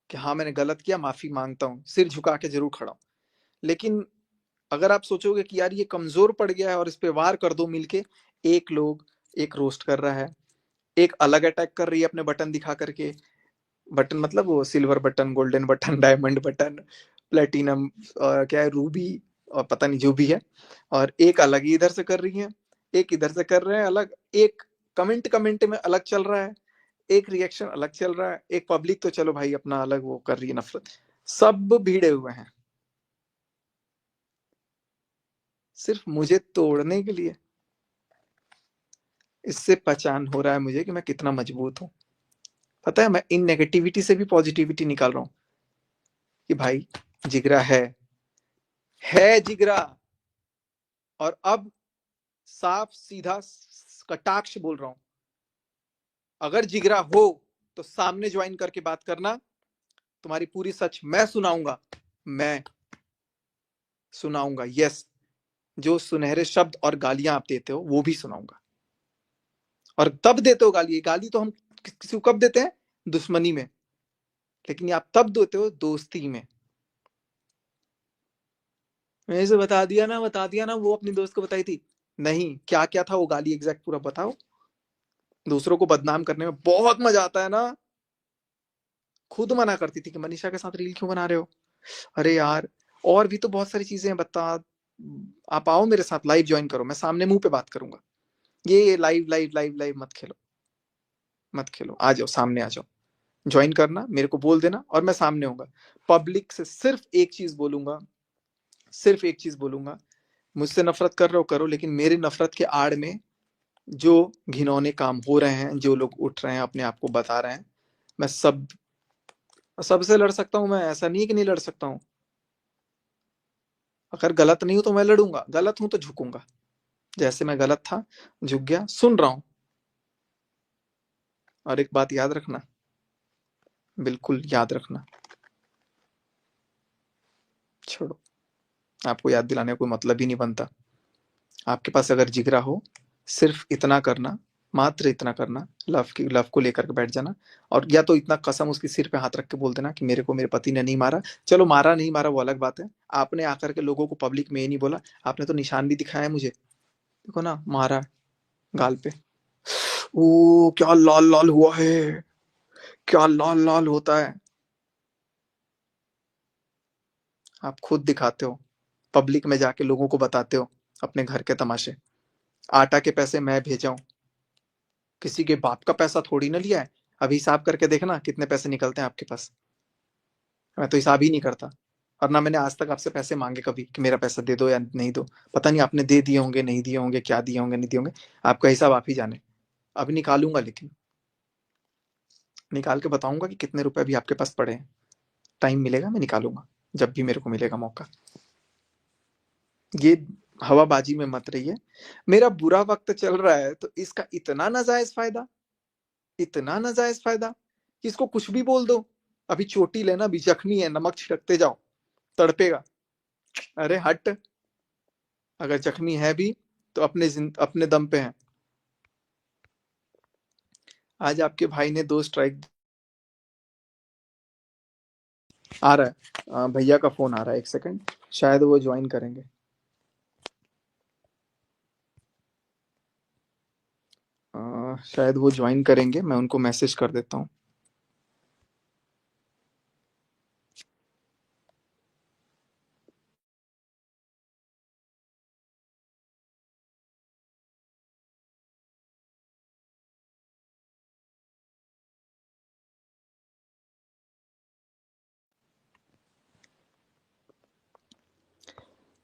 कि हाँ मैंने गलत किया, माफी मांगता हूँ, सिर झुका के जरूर खड़ा हूं। लेकिन अगर आप सोचोगे कि यार ये कमजोर पड़ गया है और इस पे वार कर दो मिलके, एक लोग, एक रोस्ट कर रहा है, एक अलग अटैक कर रही है अपने बटन दिखा करके। बटन मतलब वो silver button, golden button, diamond button, platinum, क्या है, रूबी, और पता नहीं जो भी है। और एक अलग ही इधर से कर रही है, एक इधर से कर रहे हैं अलग, एक कमेंट कमेंट में अलग चल रहा है, एक रिएक्शन अलग चल रहा है, एक पब्लिक तो चलो भाई अपना अलग वो कर रही है नफरत। सब भिड़े हुए हैं सिर्फ मुझे तोड़ने के लिए। इससे पहचान हो रहा है मुझे कि मैं कितना मजबूत हूं। पता है, मैं इन नेगेटिविटी से भी पॉजिटिविटी निकाल रहा हूं कि भाई जिगरा है जिगरा। और अब साफ सीधा कटाक्ष बोल रहा हूं, अगर जिगरा हो तो सामने ज्वाइन करके बात करना, तुम्हारी पूरी सच मैं सुनाऊंगा, मैं सुनाऊंगा, यस। जो सुनहरे शब्द और गालियां आप देते हो वो भी सुनाऊंगा। और तब देते हो गाली, गाली तो हम किसी को कब देते हैं, दुश्मनी में, लेकिन आप तब देते हो दोस्ती में। मैंने से बता दिया ना, वो अपनी दोस्त को बताई थी। नहीं, क्या क्या था वो गाली, एग्जैक्ट पूरा बताओ। दूसरों को बदनाम करने में बहुत मजा आता है ना। खुद मना करती थी कि मनीषा के साथ रील क्यों बना रहे हो। अरे यार, और भी तो बहुत सारी चीजें हैं, बता। आप आओ मेरे साथ, लाइव ज्वाइन करो, मैं सामने मुंह पे बात करूंगा। ये लाइव लाइव लाइव लाइव मत खेलो, मत खेलो, आ जाओ सामने आ जाओ, ज्वाइन करना, मेरे को बोल देना और मैं सामने होऊंगा। पब्लिक से सिर्फ एक चीज बोलूंगा, सिर्फ एक चीज बोलूंगा, मुझसे नफरत कर रहे हो करो, लेकिन मेरी नफरत के आड़ में जो घिनौने काम हो रहे हैं, जो लोग उठ रहे हैं अपने आप को बता रहे हैं, मैं सबसे लड़ सकता हूं। मैं, ऐसा नहीं है कि नहीं लड़ सकता हूं। अगर गलत नहीं हूं तो मैं लड़ूंगा, गलत हूं तो झुकूंगा। जैसे मैं गलत था, झुक गया, सुन रहा हूं। और एक बात याद रखना, बिल्कुल याद रखना, छोड़ो, आपको याद दिलाने का कोई मतलब ही नहीं बनता। आपके पास अगर जिगरा हो, सिर्फ इतना करना, मात्र इतना करना, लव को लेकर के बैठ जाना। और या तो इतना कसम उसके सिर पे हाथ रख के बोल देना कि मेरे को मेरे पति ने नहीं मारा। चलो मारा नहीं मारा वो अलग बात है, आपने आकर के लोगों को पब्लिक में ये नहीं बोला, आपने तो निशान भी दिखाया मुझे, देखो ना, मारा गाल पे। ओ क्या लाल लाल हुआ है, क्या लाल लाल होता है। आप खुद दिखाते हो, पब्लिक में जाके लोगों को बताते हो अपने घर के तमाशे। आटा के पैसे मैं भेजा हूं, किसी के बाप का पैसा थोड़ी ना लिया है। अभी हिसाब करके देखना कितने पैसे निकलते हैं आपके पास। मैं तो हिसाब ही नहीं करता, और ना मैंने आज तक आपसे पैसे मांगे कभी कि मेरा पैसा दे दो या नहीं दो। पता नहीं आपने दे दिए होंगे, नहीं दिए होंगे, क्या दिए होंगे, नहीं दिए होंगे, आपका हिसाब आप ही जाने। अभी निकालूंगा, लेकिन निकाल के बताऊंगा कि कितने रुपए अभी आपके पास पड़े हैं। टाइम मिलेगा मैं निकालूंगा, जब भी मेरे को मिलेगा मौका। ये हवाबाजी में मत रहिए। मेरा बुरा वक्त चल रहा है तो इसका इतना नाजायज फायदा, इतना नाजायज फायदा कि इसको कुछ भी बोल दो। अभी चोटी लेना, अभी जख्मी है, नमक छिड़कते जाओ, तड़पेगा। अरे हट, अगर जख्मी है भी तो अपने दम पे है। आज आपके भाई ने 2 स्ट्राइक। आ रहा है, भैया का फोन आ रहा है, एक सेकंड, शायद वो ज्वाइन करेंगे। शायद वो ज्वाइन करेंगे, मैं उनको मैसेज कर देता हूँ।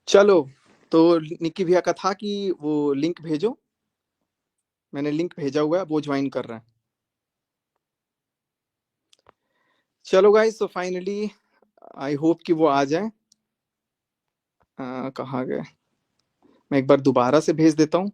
चलो, तो निक्की भैया का था कि वो लिंक भेजो, मैंने लिंक भेजा हुआ है, वो ज्वाइन कर रहे हैं। चलो गाइस, तो फाइनली आई होप कि वो आ जाए। कहाँ गए, मैं एक बार दोबारा से भेज देता हूँ।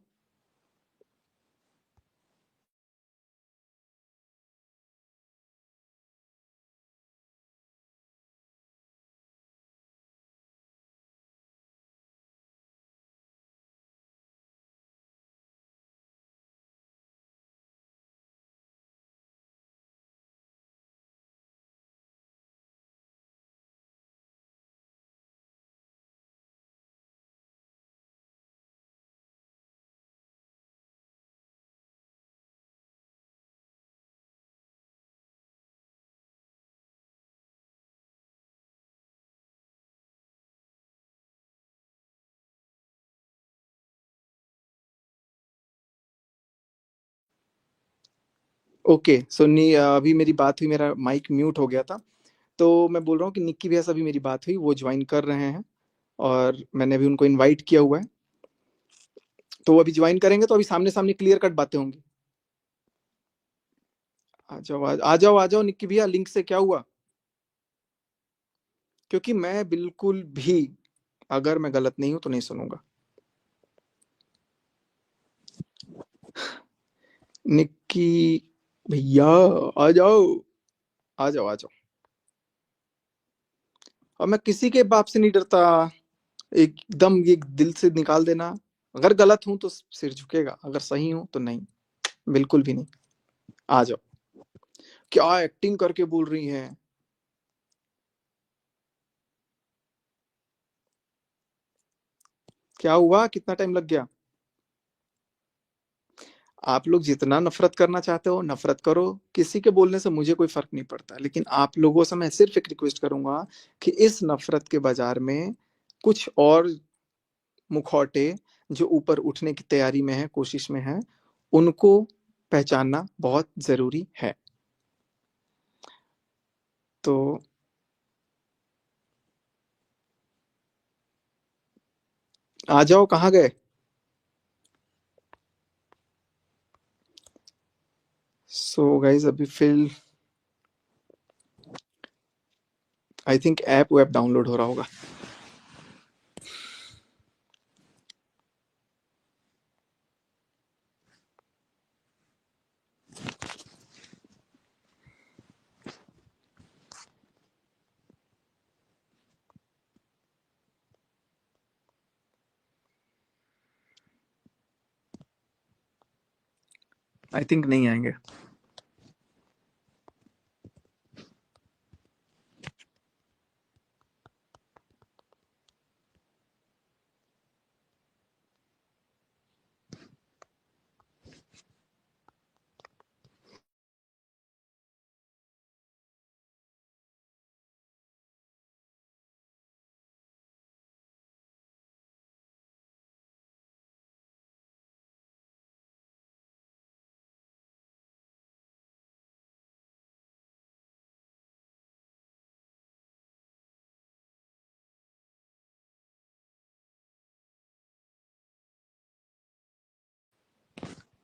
ओके, सो अभी मेरी बात हुई, मेरा माइक म्यूट हो गया था। तो मैं बोल रहा हूँ कि निक्की भैया से अभी मेरी बात हुई, वो ज्वाइन कर रहे हैं और मैंने अभी उनको इनवाइट किया हुआ है। तो वो अभी ज्वाइन करेंगे तो अभी सामने सामने क्लियर कट बातें होंगी। आ जाओ, आ जाओ निक्की भैया, लिंक से क्या हुआ? क्योंकि मैं बिल्कुल भी, अगर मैं गलत नहीं हूं तो नहीं सुनूंगा। निक्की भैया, आ जाओ, आ जाओ, आ जाओ। और मैं किसी के बाप से नहीं डरता, एकदम ये दिल से निकाल देना। अगर गलत हूं तो सिर झुकेगा, अगर सही हूं तो नहीं, बिल्कुल भी नहीं। आ जाओ। क्या एक्टिंग करके बोल रही हैं? क्या हुआ, कितना टाइम लग गया? आप लोग जितना नफरत करना चाहते हो नफरत करो, किसी के बोलने से मुझे कोई फर्क नहीं पड़ता, लेकिन आप लोगों से मैं सिर्फ एक रिक्वेस्ट करूंगा कि इस नफरत के बाजार में कुछ और मुखौटे जो ऊपर उठने की तैयारी में है, कोशिश में है, उनको पहचानना बहुत जरूरी है। तो आ जाओ, कहाँ गए? सो गाइज, अभी फिल I think app web download हो रहा होगा। आई थिंक नहीं आएंगे।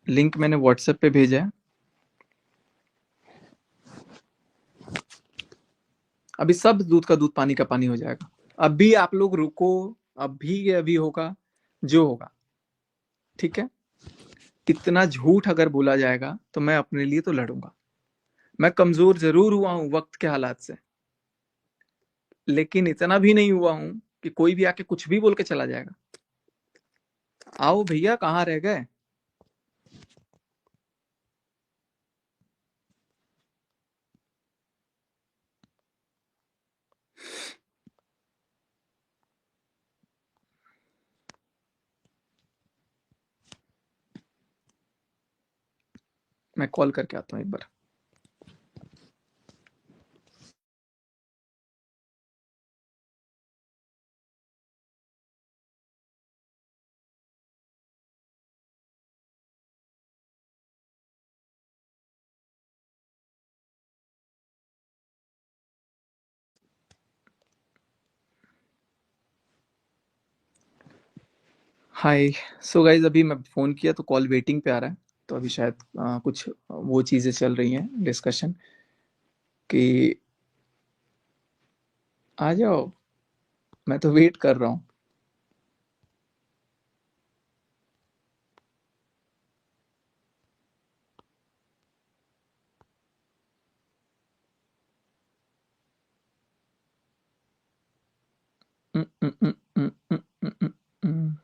लिंक मैंने व्हाट्सएप पे भेजा है। अभी सब दूध का दूध पानी का पानी हो जाएगा। अभी आप लोग रुको, अभी ये अभी होगा जो होगा, ठीक है? इतना झूठ अगर बोला जाएगा तो मैं अपने लिए तो लड़ूंगा। मैं कमजोर जरूर हुआ हूं वक्त के हालात से, लेकिन इतना भी नहीं हुआ हूं कि कोई भी आके कुछ भी बोल के चला जाएगा। आओ भैया, कहाँ रह गए? मैं कॉल करके आता हूँ एक बार। हाय। सो गाइज, अभी मैं फोन किया तो कॉल वेटिंग पे आ रहा है, तो अभी शायद कुछ वो चीजें चल रही हैं, डिस्कशन कि आ जाओ, मैं तो वेट कर रहा हूँ। हम्म, हम्म, हम्म, हम्म, हम्म, हम्म, हम्म,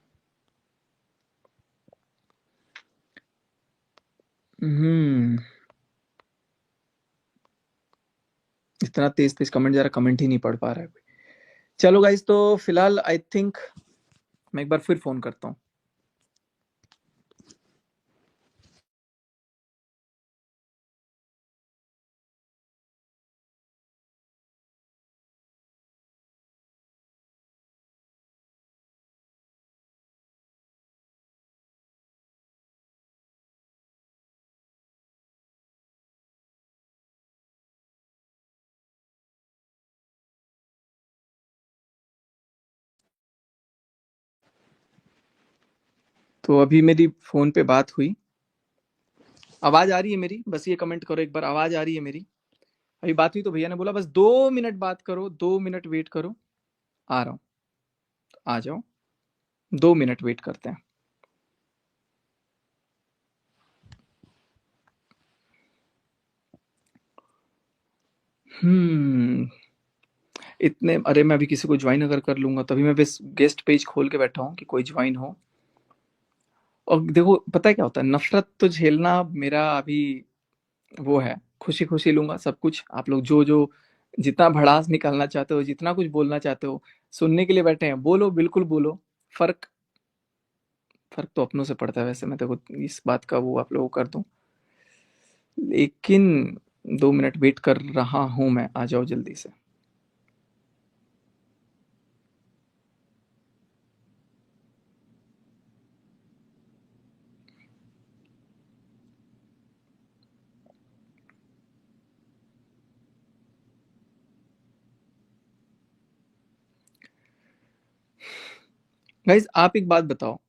हम्म। इतना तेज तेज कमेंट, जरा कमेंट ही नहीं पढ़ पा रहा है कोई। चलो गाइज, तो फिलहाल आई थिंक मैं एक बार फिर फोन करता हूँ। तो अभी मेरी फोन पे बात हुई। आवाज आ रही है मेरी? बस ये कमेंट करो एक बार, आवाज आ रही है मेरी? अभी बात हुई तो भैया ने बोला बस 2 मिनट बात करो, 2 मिनट वेट करो, आ रहा हूँ। आ जाओ, 2 मिनट वेट करते हैं। हम्म। इतने, अरे मैं अभी किसी को ज्वाइन अगर कर लूंगा, तभी मैं बस गेस्ट पेज खोल के बैठा हूँ कि कोई ज्वाइन हो। और देखो, पता है क्या होता है, नफरत तो झेलना मेरा अभी वो है, खुशी खुशी लूंगा सब कुछ। आप लोग जो जो जितना भड़ास निकालना चाहते हो, जितना कुछ बोलना चाहते हो, सुनने के लिए बैठे हैं, बोलो, बिल्कुल बोलो। फर्क फर्क तो अपनों से पड़ता है वैसे, मैं देखो इस बात का वो आप लोगों को कर दूं, लेकिन 2 मिनट वेट कर रहा हूं मैं, आ जाओ जल्दी से। गाइज, आप एक बात बताओ,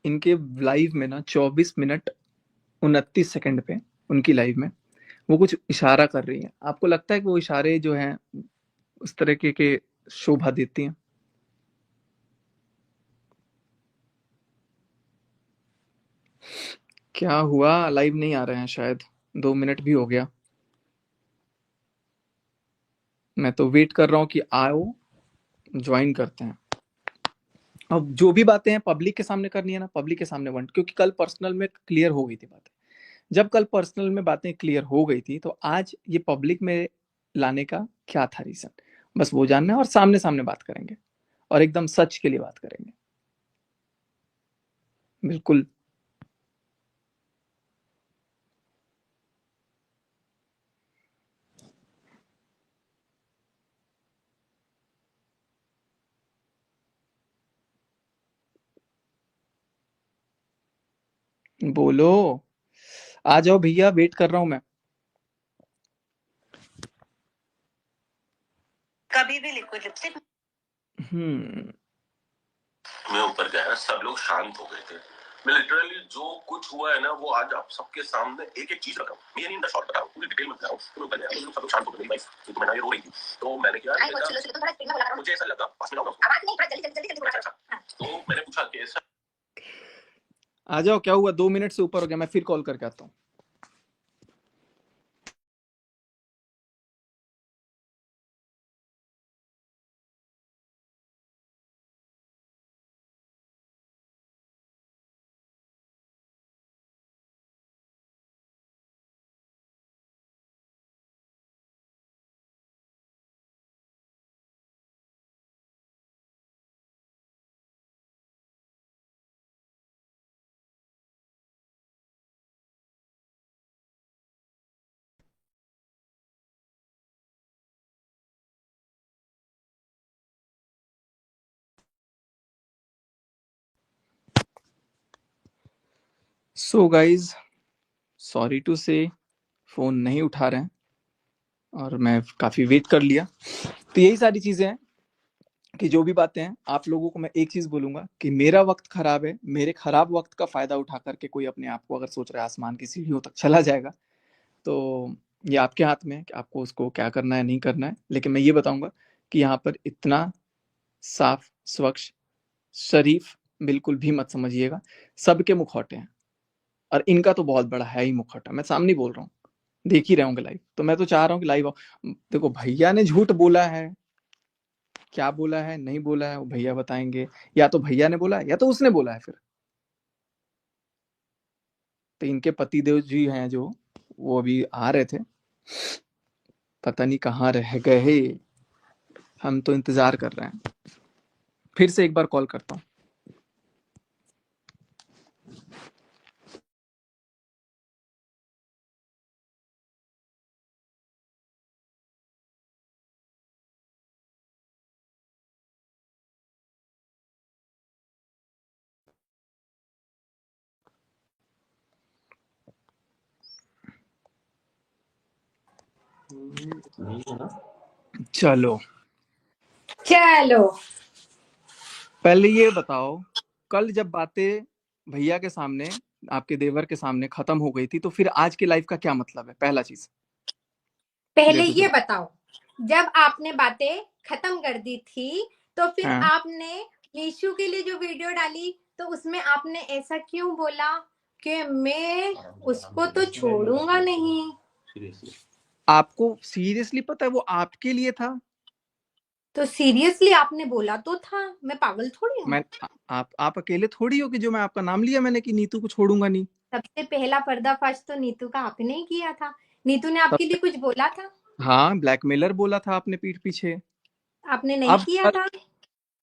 इनके लाइव में ना 24 मिनट 29 सेकंड पे, उनकी लाइव में वो कुछ इशारा कर रही है। आपको लगता है कि वो इशारे जो हैं उस तरीके के शोभा देती हैं? क्या हुआ, लाइव नहीं आ रहे हैं शायद? 2 मिनट भी हो गया, मैं तो वेट कर रहा हूँ कि आओ, ज्वाइन करते हैं। अब जो भी बातें हैं पब्लिक के सामने करनी है ना, पब्लिक के सामने वन, क्योंकि कल पर्सनल में क्लियर हो गई थी बातें। जब कल पर्सनल में बातें क्लियर हो गई थी, तो आज ये पब्लिक में लाने का क्या था रीजन? बस वो जानना है, और सामने सामने बात करेंगे, और एकदम सच के लिए बात करेंगे। बिल्कुल। बोलो, आ जाओ भैया, वेट कर रहा हूं मैं। कभी भी लिक्विड लिपस्टिक। हम्म। मैं ऊपर गया, सब लोग शांत हो गए थे। मैं लिटरली जो कुछ हुआ है ना, वो आज आप सबके सामने एक एक चीज रखा हूँ। मैं नहीं शॉर्ट बता रहा हूँ, पूरी डिटेल में बता रहा हूँ। तो मैं ऊपर गया, तो सब लोग शांत हो गए। भाई तो मैंने ये रो रही थी, तो मैंने क्या मुझे ऐसा लगा, पास में तो मैंने पूछा कि ऐसा। आ जाओ, क्या हुआ, 2 मिनट से ऊपर हो गया, मैं फिर कॉल करके आता हूँ। सो गाइज, सॉरी टू से फोन नहीं उठा रहे हैं और मैं काफी वेट कर लिया। तो यही सारी चीजें हैं कि जो भी बातें हैं, आप लोगों को मैं एक चीज बोलूंगा कि मेरा वक्त खराब है, मेरे खराब वक्त का फायदा उठा करके कोई अपने आप को अगर सोच रहा है आसमान की सीढ़ियों तक चला जाएगा, तो ये आपके हाथ में है कि आपको उसको क्या करना है नहीं करना है। लेकिन मैं ये बताऊंगा कि यहाँ पर इतना साफ स्वच्छ शरीफ बिल्कुल भी मत समझिएगा। सबके मुखौटे हैं और इनका तो बहुत बड़ा है ही मुखौटा। मैं सामने बोल रहा हूँ, देख ही रहे होंगे लाइव, तो मैं तो चाह रहा हूँ कि लाइव आओ। देखो, भैया ने झूठ बोला है, क्या बोला है नहीं बोला है वो भैया बताएंगे। या तो भैया ने बोला है या तो उसने बोला है। फिर तो इनके पतिदेव जी हैं जो, वो अभी आ रहे थे, पता नहीं कहाँ रह गए। हम तो इंतजार कर रहे हैं। फिर से एक बार कॉल करता हूँ। चलो चलो पहले ये बताओ, कल जब बातें भैया के सामने, आपके देवर के सामने खत्म हो गई थी, तो फिर आज की लाइफ का क्या मतलब है? पहला चीज पहले देखो ये तो। बताओ, जब आपने बातें खत्म कर दी थी तो फिर हाँ, आपने मीशू के लिए जो वीडियो डाली तो उसमें आपने ऐसा क्यों बोला कि मैं उसको तो छोड़ूंगा नहीं? आपको सीरियसली पता है वो आपके लिए था? तो सीरियसली आपने बोला तो था, मैं पागल थोड़ी हूँ। मैं आप अकेले थोड़ी हो कि जो मैं आपका नाम लिया मैंने कि नीतू को छोड़ूंगा नहीं। सबसे पहला पर्दाफाश तो नीतू का आपने ही किया था। नीतू ने तब आपके लिए कुछ बोला था? हाँ, ब्लैकमेलर बोला था आपने पीठ पीछे। आपने नहीं अब किया था।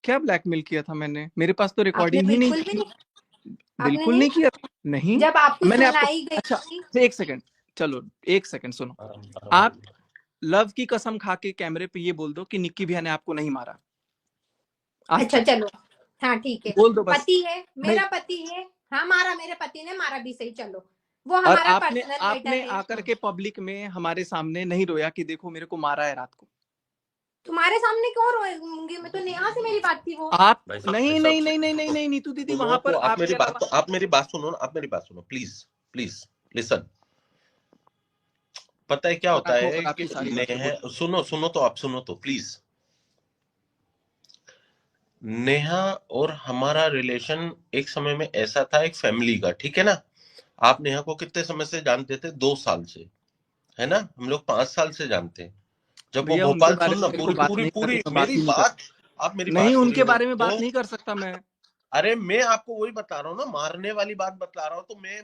क्या ब्लैकमेल किया था मैंने? मेरे पास तो आपने रिकॉर्डिंग ही नहीं बिल्कुल भी थी। नहीं। आपने बिल्कुल नहीं नहीं किया था। नहीं, जब आपको मैंने आपको, सुनाई अच्छा गई। एक सेकंड, चलो एक सेकंड सुनो। आप लव की कसम खा के कैमरे पे ये बोल दो कि निक्की भैया ने आपको नहीं मारा आज अच्छा तक। चलो, हाँ ठीक है। बोल दो बस। पति है, नहीं, मेरा पति है। हाँ मारा, मेरे पति ने मारा भी सही, चलो वो और हमारा आपने पर्सनल मैटर आपने है। आकर के पब्लिक में हमारे सामने नहीं रोया कि देखो मेरे को मारा है रात को? तुम्हारे सामने क्यों रोऊंगी मैं? तो नेहा से मेरी बात थी वो। आप भाई साहब, नहीं भाई नहीं साहब, नहीं नहीं नहीं नहीं नीतू दीदी, सुनो वहां पर तो आप आपके मेरी बात, अलावा तो आप मेरी बात सुनो ना, आप मेरी बात सुनो प्लीज। Please listen. पता है क्या और होता आप है होकर कि आपकी सारी बातें बोल। सुनो सुनो तो आप सुनो तो प्लीज। नेहा और हमारा रिलेशन एक समय में ऐसा था, एक फैमिली का, ठीक है ना। आप नेहा को कितने समय से जानते थे? 2 साल से, है ना। हम लोग 5 साल से जानते हैं। जब वो भैया उनके भोपाल, बारे सुन में ना, मेरे को पूरी बात पूरी नहीं करनी, पूरी मैं बात मेरी ही नहीं कर। बात, आप मेरी नहीं, बात उनके सुन लो बारे में बात तो। नहीं कर सकता मैं। अरे मैं आपको वही बता रहा हूँ ना, मारने वाली बात बता रहा हूँ तो मैं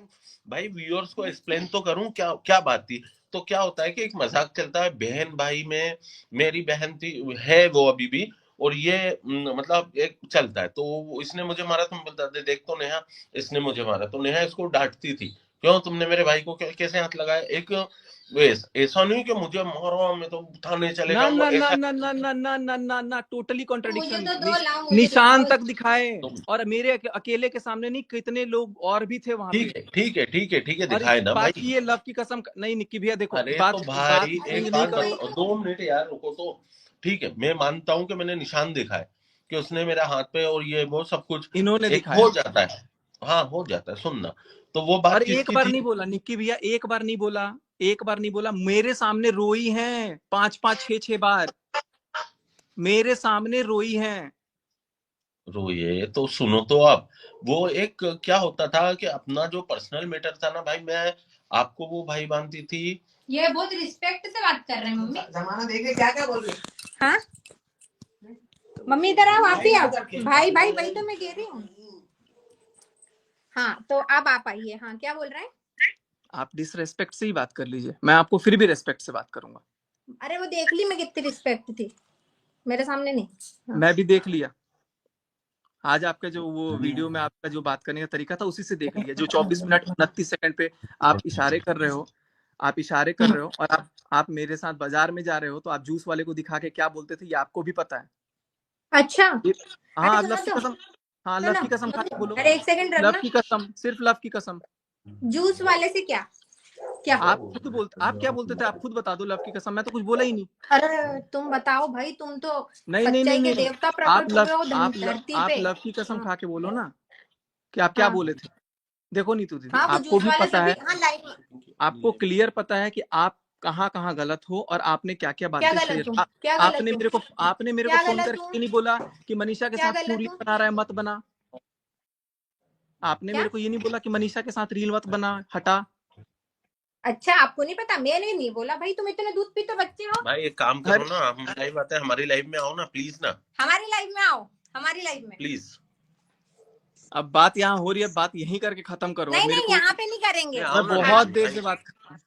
भाई व्यूअर्स को एक्सप्लेन तो करूँ क्या क्या बात थी। तो क्या होता है कि एक मजाक चलता है बहन भाई में। मेरी बहन थी, है वो अभी भी। और ये मतलब एक चलता है, तो इसने मुझे मारा, तुम बता दे, देख तो नेहा, इसने मुझे मारा। तो नेहा इसको डांटती थी, क्यों तुमने मेरे भाई को कैसे हाथ लगाया। एक ऐसा नहीं कि मुझे मारो मैं तो थाने चले ना जाऊंगा, ना ना ऐसा। ना ना ना ना ना ना ना, टोटली मुझे कॉन्ट्रडिक्शन। तो दो, लाओ मुझे निशान दिखाओ। तक दिखाए। तुम और मेरे अकेले के सामने नहीं, कितने लोग और भी थे वहां पे। ठीक है, ठीक है, ठीक है, ठीक है, और दिखाए ना भाई। बात की ये लव की कसम नहीं निक्की भैया, देखो अरे तो बात बात भाई नहीं एक नहीं बात करो। बताओ, 2 मिनट यार रुको तो। ठीक है, मैं मानता हूं कि मैंने निशान देखा है, कि उसने मेरे हाथ पे और ये वो सब कुछ इन्होंने एक हो दिखाया। जाता है। हाँ हो जाता है, सुनना। तो वो और बात एक किसकी बार थी? नहीं बोला निक्की भैया, एक बार नहीं बोला। एक बार नहीं बोला, मेरे सामने रोई हैं 5 5 6 6 बार। मेरे सामने रोई हैं। रोइए तो सुनो तो आप। वो एक क्या होता था कि अपना जो पर्सनल मैटर था ना भाई, मैं आपको वो भाई मानती थी। ये बहुत रिस्पेक्ट से बात कर रहे हैं मम्मी। जमाना देख के क्या क्या बोल रहे? हाँ मम्मी इधर आओ, आप ही आओ। भाई भाई वही तो मैं कह रही हूँ। हाँ तो अब आप आइए। हाँ क्या बोल रहे हैं? आप डिसरेस्पेक्ट से ही बात कर लीजिए, मैं आपको फिर भी रेस्पेक्ट से बात करूंगा। अरे वो देख ली मैं कितनी रिस्पेक्ट थी, मेरे सामने नहीं। हाँ। मैं भी देख लिया। आज आपका जो वो वीडियो में आपका जो बात करने का तरीका था, उसी से देख लिया। जो 24 मिनट 29 सेकंड पे आप इशारे कर रहे हो, आप इशारे कर रहे हो, और आप मेरे साथ बाजार में जा रहे हो, तो आप जूस वाले को दिखा के क्या बोलते थे ये आपको भी पता है। अच्छा अरे हाँ, लव सुनो की तो, कसम। हाँ, लव सुनो। की कसम खा के बोलो। अरे एक सेकंड लव रखना। की कसम, सिर्फ लव की कसम। जूस वाले से क्या क्या? आप क्या बोलते थे? आप खुद बता दो, लव की कसम, मैं तो कुछ बोला ही नहीं। अरे तुम बताओ भाई, तुम तो नहीं नहीं सच्चाई नहीं के नहीं, देवता आप प्रकट लव हुए हो आप धरती आप पे। लव की कसम हाँ खा के बोलो ना कि आप क्या हाँ बोले थे। देखो नीतू दीदी, हाँ, वो आपको जूस भी वाले से पता भी, है, हाँ लाइव में। आपको क्लियर पता है कि आप कहाँ कहाँ गलत हो और आपने क्या क्या क्या बातें गलत शेयर। हूँ? क्या गलत हूँ? आपने मेरे को क्या फोन गलत हूँ? करके नहीं बोला कि मनीषा के क्या साथ क्यों गलत रील हूँ? बना रहा है, मत बना। आपने क्या? मेरे को ये नहीं बोला कि मनीषा के साथ रील मत बना, हटा। अच्छा, आपको नहीं पता? मैंने नहीं बोला भाई, तुम इतने दूध पीते बच्चे हो। भाई एक काम करो ना, हम लाइव आते हैं, हमारी लाइव में आओ ना प्लीज ना, हमारी लाइव में आओ, हमारी लाइव में। प्लीज। अब बात यहाँ हो रही है, बात यहीं करके खत्म करो। नहीं मेरे नहीं, को यहाँ पे नहीं करेंगे। मैं बहुत देर से बात कर रहा हूँ।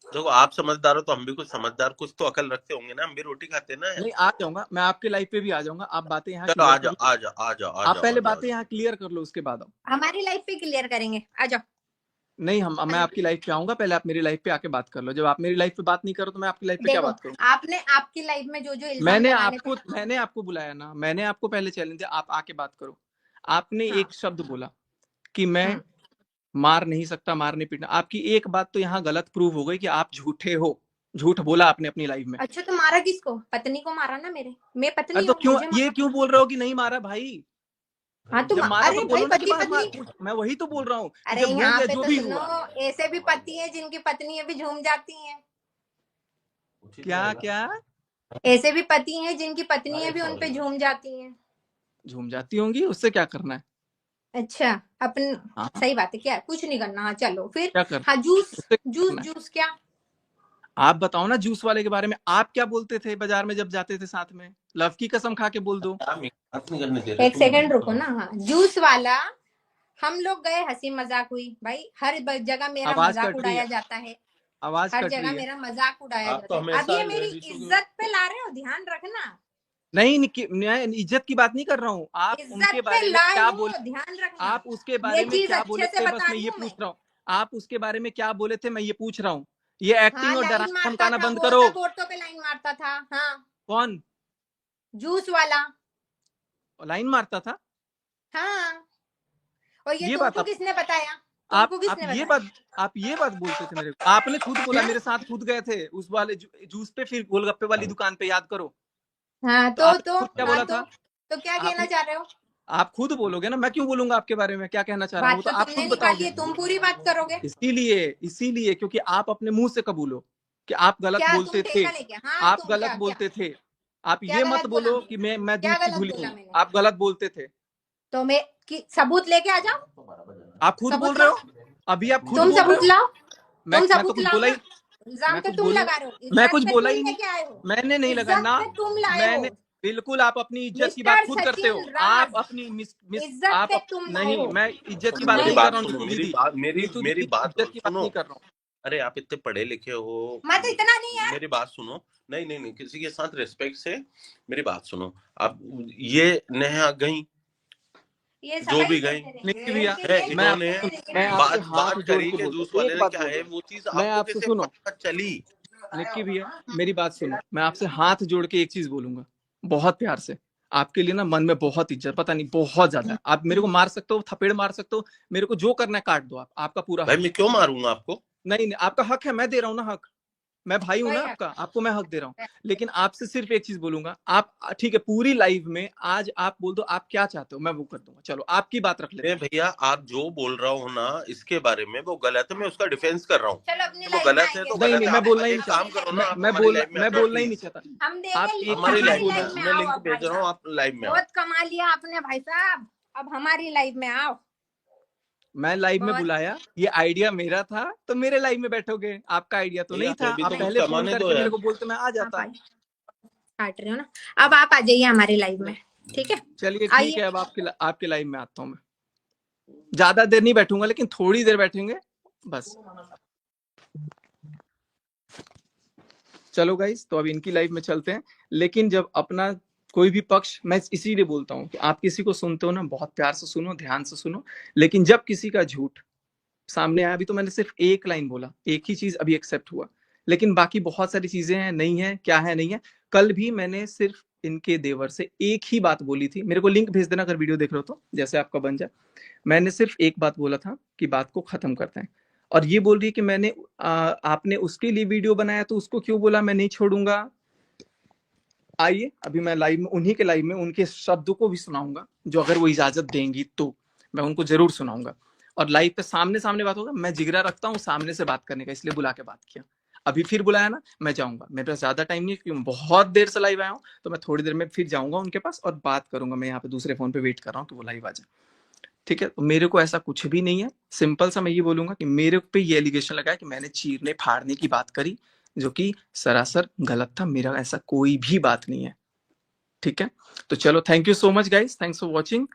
देखो आप समझदार हो तो हम भी कुछ समझदार, कुछ तो अकल रखते होंगे ना, हम भी रोटी खाते हैं ना। नहीं, आ जाऊंगा मैं आपके लाइव पे भी आ जाऊंगा। आप बातें यहाँ चलो क्लियर आ कर जाओ लो। आ जाओ आ जाओ आ आप जाओ पहले आ जाओ। बातें यहाँ क्लियर कर लो, उसके बाद आओ। हमारी लाइव पे क्लियर करेंगे, आ जाओ। नहीं, मैं आपकी लाइफ पे आऊंगा, पहले आप मेरी लाइफ पे आके बात कर लो। जब आप मेरी लाइफ पे बात नहीं करो तो मैं आपकी लाइफ पे क्या देखो, बात करूं? आपने आपकी लाइव में जो जो इल्जाम लगाने थे। मैंने आपको बुलाया ना, मैंने आपको पहले चैलेंज दिया, आप आके बात करो। आपने हाँ एक शब्द बोला कि मैं हाँ, मार नहीं सकता, मार नहीं पीटना। आपकी एक बात तो यहाँ गलत प्रूव हो गई कि आप झूठे हो। झूठ बोला आपने अपनी लाइफ में। अच्छा तो मारा किसको? पत्नी को मारा ना मेरे, मैं अरे पत्नी तो हूँ, मुझे ये मारा। क्यों बोल रहे हो कि नहीं मारा भाई? हाँ तुम, जब मारा तो अरे भाई बोलो ना कि पति पत्नी। मैं वही तो बोल रहा हूँ कि अरे जब हो यहाँ गया पे जो तो भी सुनो, हुआ। ऐसे भी पति हैं जिनकी पत्नी भी झूम जाती हैं। क्या क्या? ऐसे भी पति हैं जिनकी पत्नी भी उन पे झूम जाती हैं। झूम जाती होंगी, उससे क्या करना है? अच्छा, अपन, हाँ, सही बात है, क्या है? कुछ नहीं करना। हाँ चलो फिर। क्या करना हाँ जूस, है? उससे क्या जूस करना है? जूस क्या? आप बताओ ना जूस वाले के बारे में। आप क्या बोलते थे बाजार में जब जाते थे साथ में? लव की कसम खा के बोल दो। बात नहीं करने दे रहे एक तुम। सेकंड रुको ना। हाँ जूस वाला, हम लोग गए, हंसी मजाक हुई भाई, हर जगह मेरा आवाज मजाक कट रही उड़ाया है, जाता है। आवाज हर कट जगह रही है। मेरा मजाक उड़ाया आप तो जाता है। अब हमेशा ये मेरी लेडीजों की इज्जत पे ला रहे हो, ध्यान रखना। नहीं, मैं इज्जत की बात नहीं कर रहा हूँ। आप इज्जत उनके पे बारे में लाए क्या हो, बोले? ध्यान रखना। आप उसके ये बारे में चीज क्या बोले अच्छे से थे, बस बता मैं रही ये हूँ मैं। पूछ रहा हूँ। आप उसके बारे में क्या बोले थे, मैं ये पूछ रहा हूँ। ये हाँ एक्टिंग और लाइन डराना मारता धमकाना था, बंद वो करो। औरतों औरतों पे लाइन मारता था। हाँ, कौन जूस वाला। लाइन मारता था? हाँ, और ये ये बात तुमको किसने बताया? आप तुमको किसने ये बताया? बात आप ये बात बोलते थे मेरे को। आपने खुद बोला, हाँ मेरे साथ खुद गए थे उस वाले जूस पे, फिर गोलगप्पे वाली दुकान पे, याद करो। हाँ, तो आपने खुद क्या हाँ बोला था? तो क्या कहना आपने चाह रहे हो? आप खुद बोलोगे ना, मैं क्यों बोलूंगा आपके बारे में क्या कहना चाह रहा हूँ? वो बात तो तो आप तुमने खुद निकाली बताओगे। है, तुम पूरी बात करोगे। इसीलिए क्योंकि आप अपने मुंह से कबूलो कि आप गलत क्या तुम बोलते थे। ठेका लेके? हाँ आप तुम गलत क्या क्या बोलते थे। आप क्या ये मत गलत बोला बोलो मैंने? कि मैं क्या दूध की गलत धुली बोला हूँ। मैंने? आप गलत बोलते थे। तो मैं की सबूत लेके आ जाओ। आप खुद बोल सबूत रहे लाओ, हो। अभी आप खुद तुम बोल रहे सबूत हो। लाओ, मैं तुम मैं तो सबूत कुछ लाओ बोला ना। ही इल्जाम मैं पे कुछ तुम बोलूं लगा रहे हो, मैं इज्जत कुछ पे बोला तुम ही नहीं। लेके आए हो। मैंने नहीं इज्जत लगाना। पे तुम लाए हो। मैंने बिल्कुल, आप अपनी इज्जत की बात मिस्टर खुद करते हो। सचिन आप राज, अपनी मिस इज्जत आप पे तुम लाए नहीं, हो। मैं इज्जत की बात मेरी नहीं नहीं, कर बात रहा हूँ सुनो, नीतू मेरी दीदी। बात मेरी नीतू मेरी दीदी, बात इज्जत की बात सुनो। नहीं कर रहा हूँ। अरे आप इतने पढ़े लिखे हो, मैं तो इतना नहीं है। मेरी बात सुनो। नहीं नहीं नहीं, किसी के साथ रिस्पेक्ट से मेरी बात सुनो। आप ये नेहा गई, ये जो सफाई भी गई देते निक्की रहेंगे भैया, इसके है, लिए, इन्होंने मैं आपसे बात हाथ जोड़ करी के कि बोल जूस रहा हूँ, वाले एक ने बात क्या बोल है, रहा हूँ। वो चीज मैं आपको आपसे कैसे सुनो, पता चली? निक्की भैया मेरी बात सुनो। मैं आपसे हाथ जोड़ के एक चीज बोलूंगा, बहुत प्यार से। आपके लिए ना मन में बहुत इज्जत, पता नहीं बहुत ज्यादा है। आप मेरे को मार सकते हो, थपेड़ मार सकते हो, मेरे को जो करना है काट दो। आप, आपका पूरा भाई हक मैं है। क्यों मारूंगा आपको? नहीं, आपका हक है, मैं दे रहा हूँ ना हक। मैं भाई हूं ना कोई हक आपका, आपको मैं हक दे रहा हूँ। लेकिन आपसे सिर्फ एक चीज बोलूंगा। आप ठीक है, पूरी लाइव में आज आप बोल दो आप क्या चाहते हो, मैं वो कर दूंगा। चलो आपकी बात रख लेते मैं हैं। भैया आप जो बोल रहा हूँ ना इसके बारे में, वो गलत है, मैं उसका डिफेंस कर रहा हूँ। चलो अपनी तो वो लाइफ में गलत है आएंगे, तो नहीं गलत नहीं, है। मैं आप बोलना ही एक नहीं काम चाहता। करो ना, आप मैं हमारी लाइव में आ जाओ बोलना ही नहीं प्लीज। चाहता। हम आप देंगे। एक हमारी चीज हमारी लाइव में बोलो। लाइफ में मैं आओ लिंक अब भाई भेज रहा हूँ, साहब। आप लाइव में आओ। बहुत कमा लिया आपने भाई साहब, अब हमारी लाइफ में आओ। मैं लाइव में बहुत। बुलाया, ये आइडिया मेरा था तो मेरे लाइव में बैठोगे। आपका आइडिया तो नहीं भैया था। हमें भी आप तो नहीं, कुछ पहले फोन कमाने दो करके मेरे यार। को बोलते, मैं आ आप जाता। काट रहे हो ना। अब आप आ जाइए हमारी लाइव में, ठीक है? चलिए ठीक आइए। है, अब आपके लाइव में आता हूँ मैं। ज्यादा देर नहीं बैठूंगा, लेकिन थोड़ी देर बैठेंगे बस। चलो गाइस, तो अब इनकी लाइफ में चलते हैं। लेकिन जब अपना कोई भी पक्ष, मैं इसीलिए बोलता हूँ कि आप किसी को सुनते हो ना, बहुत प्यार से सुनो, ध्यान से सुनो। लेकिन जब किसी का झूठ सामने आया, अभी तो मैंने सिर्फ एक लाइन बोला, एक ही चीज अभी एक्सेप्ट हुआ, लेकिन बाकी बहुत सारी चीजें हैं, नहीं है, क्या है नहीं है। कल भी मैंने सिर्फ इनके देवर से एक ही बात बोली थी, मेरे को लिंक भेज देना अगर वीडियो देख रहे हो तो, जैसे आपका बन जाए। मैंने सिर्फ एक बात बोला था कि बात को खत्म करते हैं, और ये बोल रही है कि मैंने आपने उसके लिए वीडियो बनाया तो उसको क्यों बोला मैं नहीं छोड़ूंगा। आइए अभी मैं लाइव में, उन्हीं के लाइव में उनके शब्दों को भी सुनाऊंगा, जो अगर वो इजाजत देंगी तो मैं उनको जरूर सुनाऊंगा। और लाइव पे सामने सामने बात होगा, मैं जिगरा रखता हूँ सामने से बात करने का, इसलिए बुला के बात किया। अभी फिर बुलाया ना, मैं जाऊंगा, मेरे पास ज्यादा टाइम नहीं है क्योंकि बहुत देर से लाइव आया हूँ, तो मैं थोड़ी देर में फिर जाऊंगा उनके पास और बात करूंगा। मैं यहाँ पे दूसरे फोन पे वेट कर रहा हूँ कि वो लाइव आ जाए, ठीक है। तो मेरे को ऐसा कुछ भी नहीं है, सिंपल सा मैं ये बोलूंगा कि मेरे पे ये एलिगेशन लगा है कि मैंने चीरने फाड़ने की बात करी, जो कि सरासर गलत था। मेरा ऐसा कोई भी बात नहीं है, ठीक है। तो चलो, thank you so much guys, thanks for watching.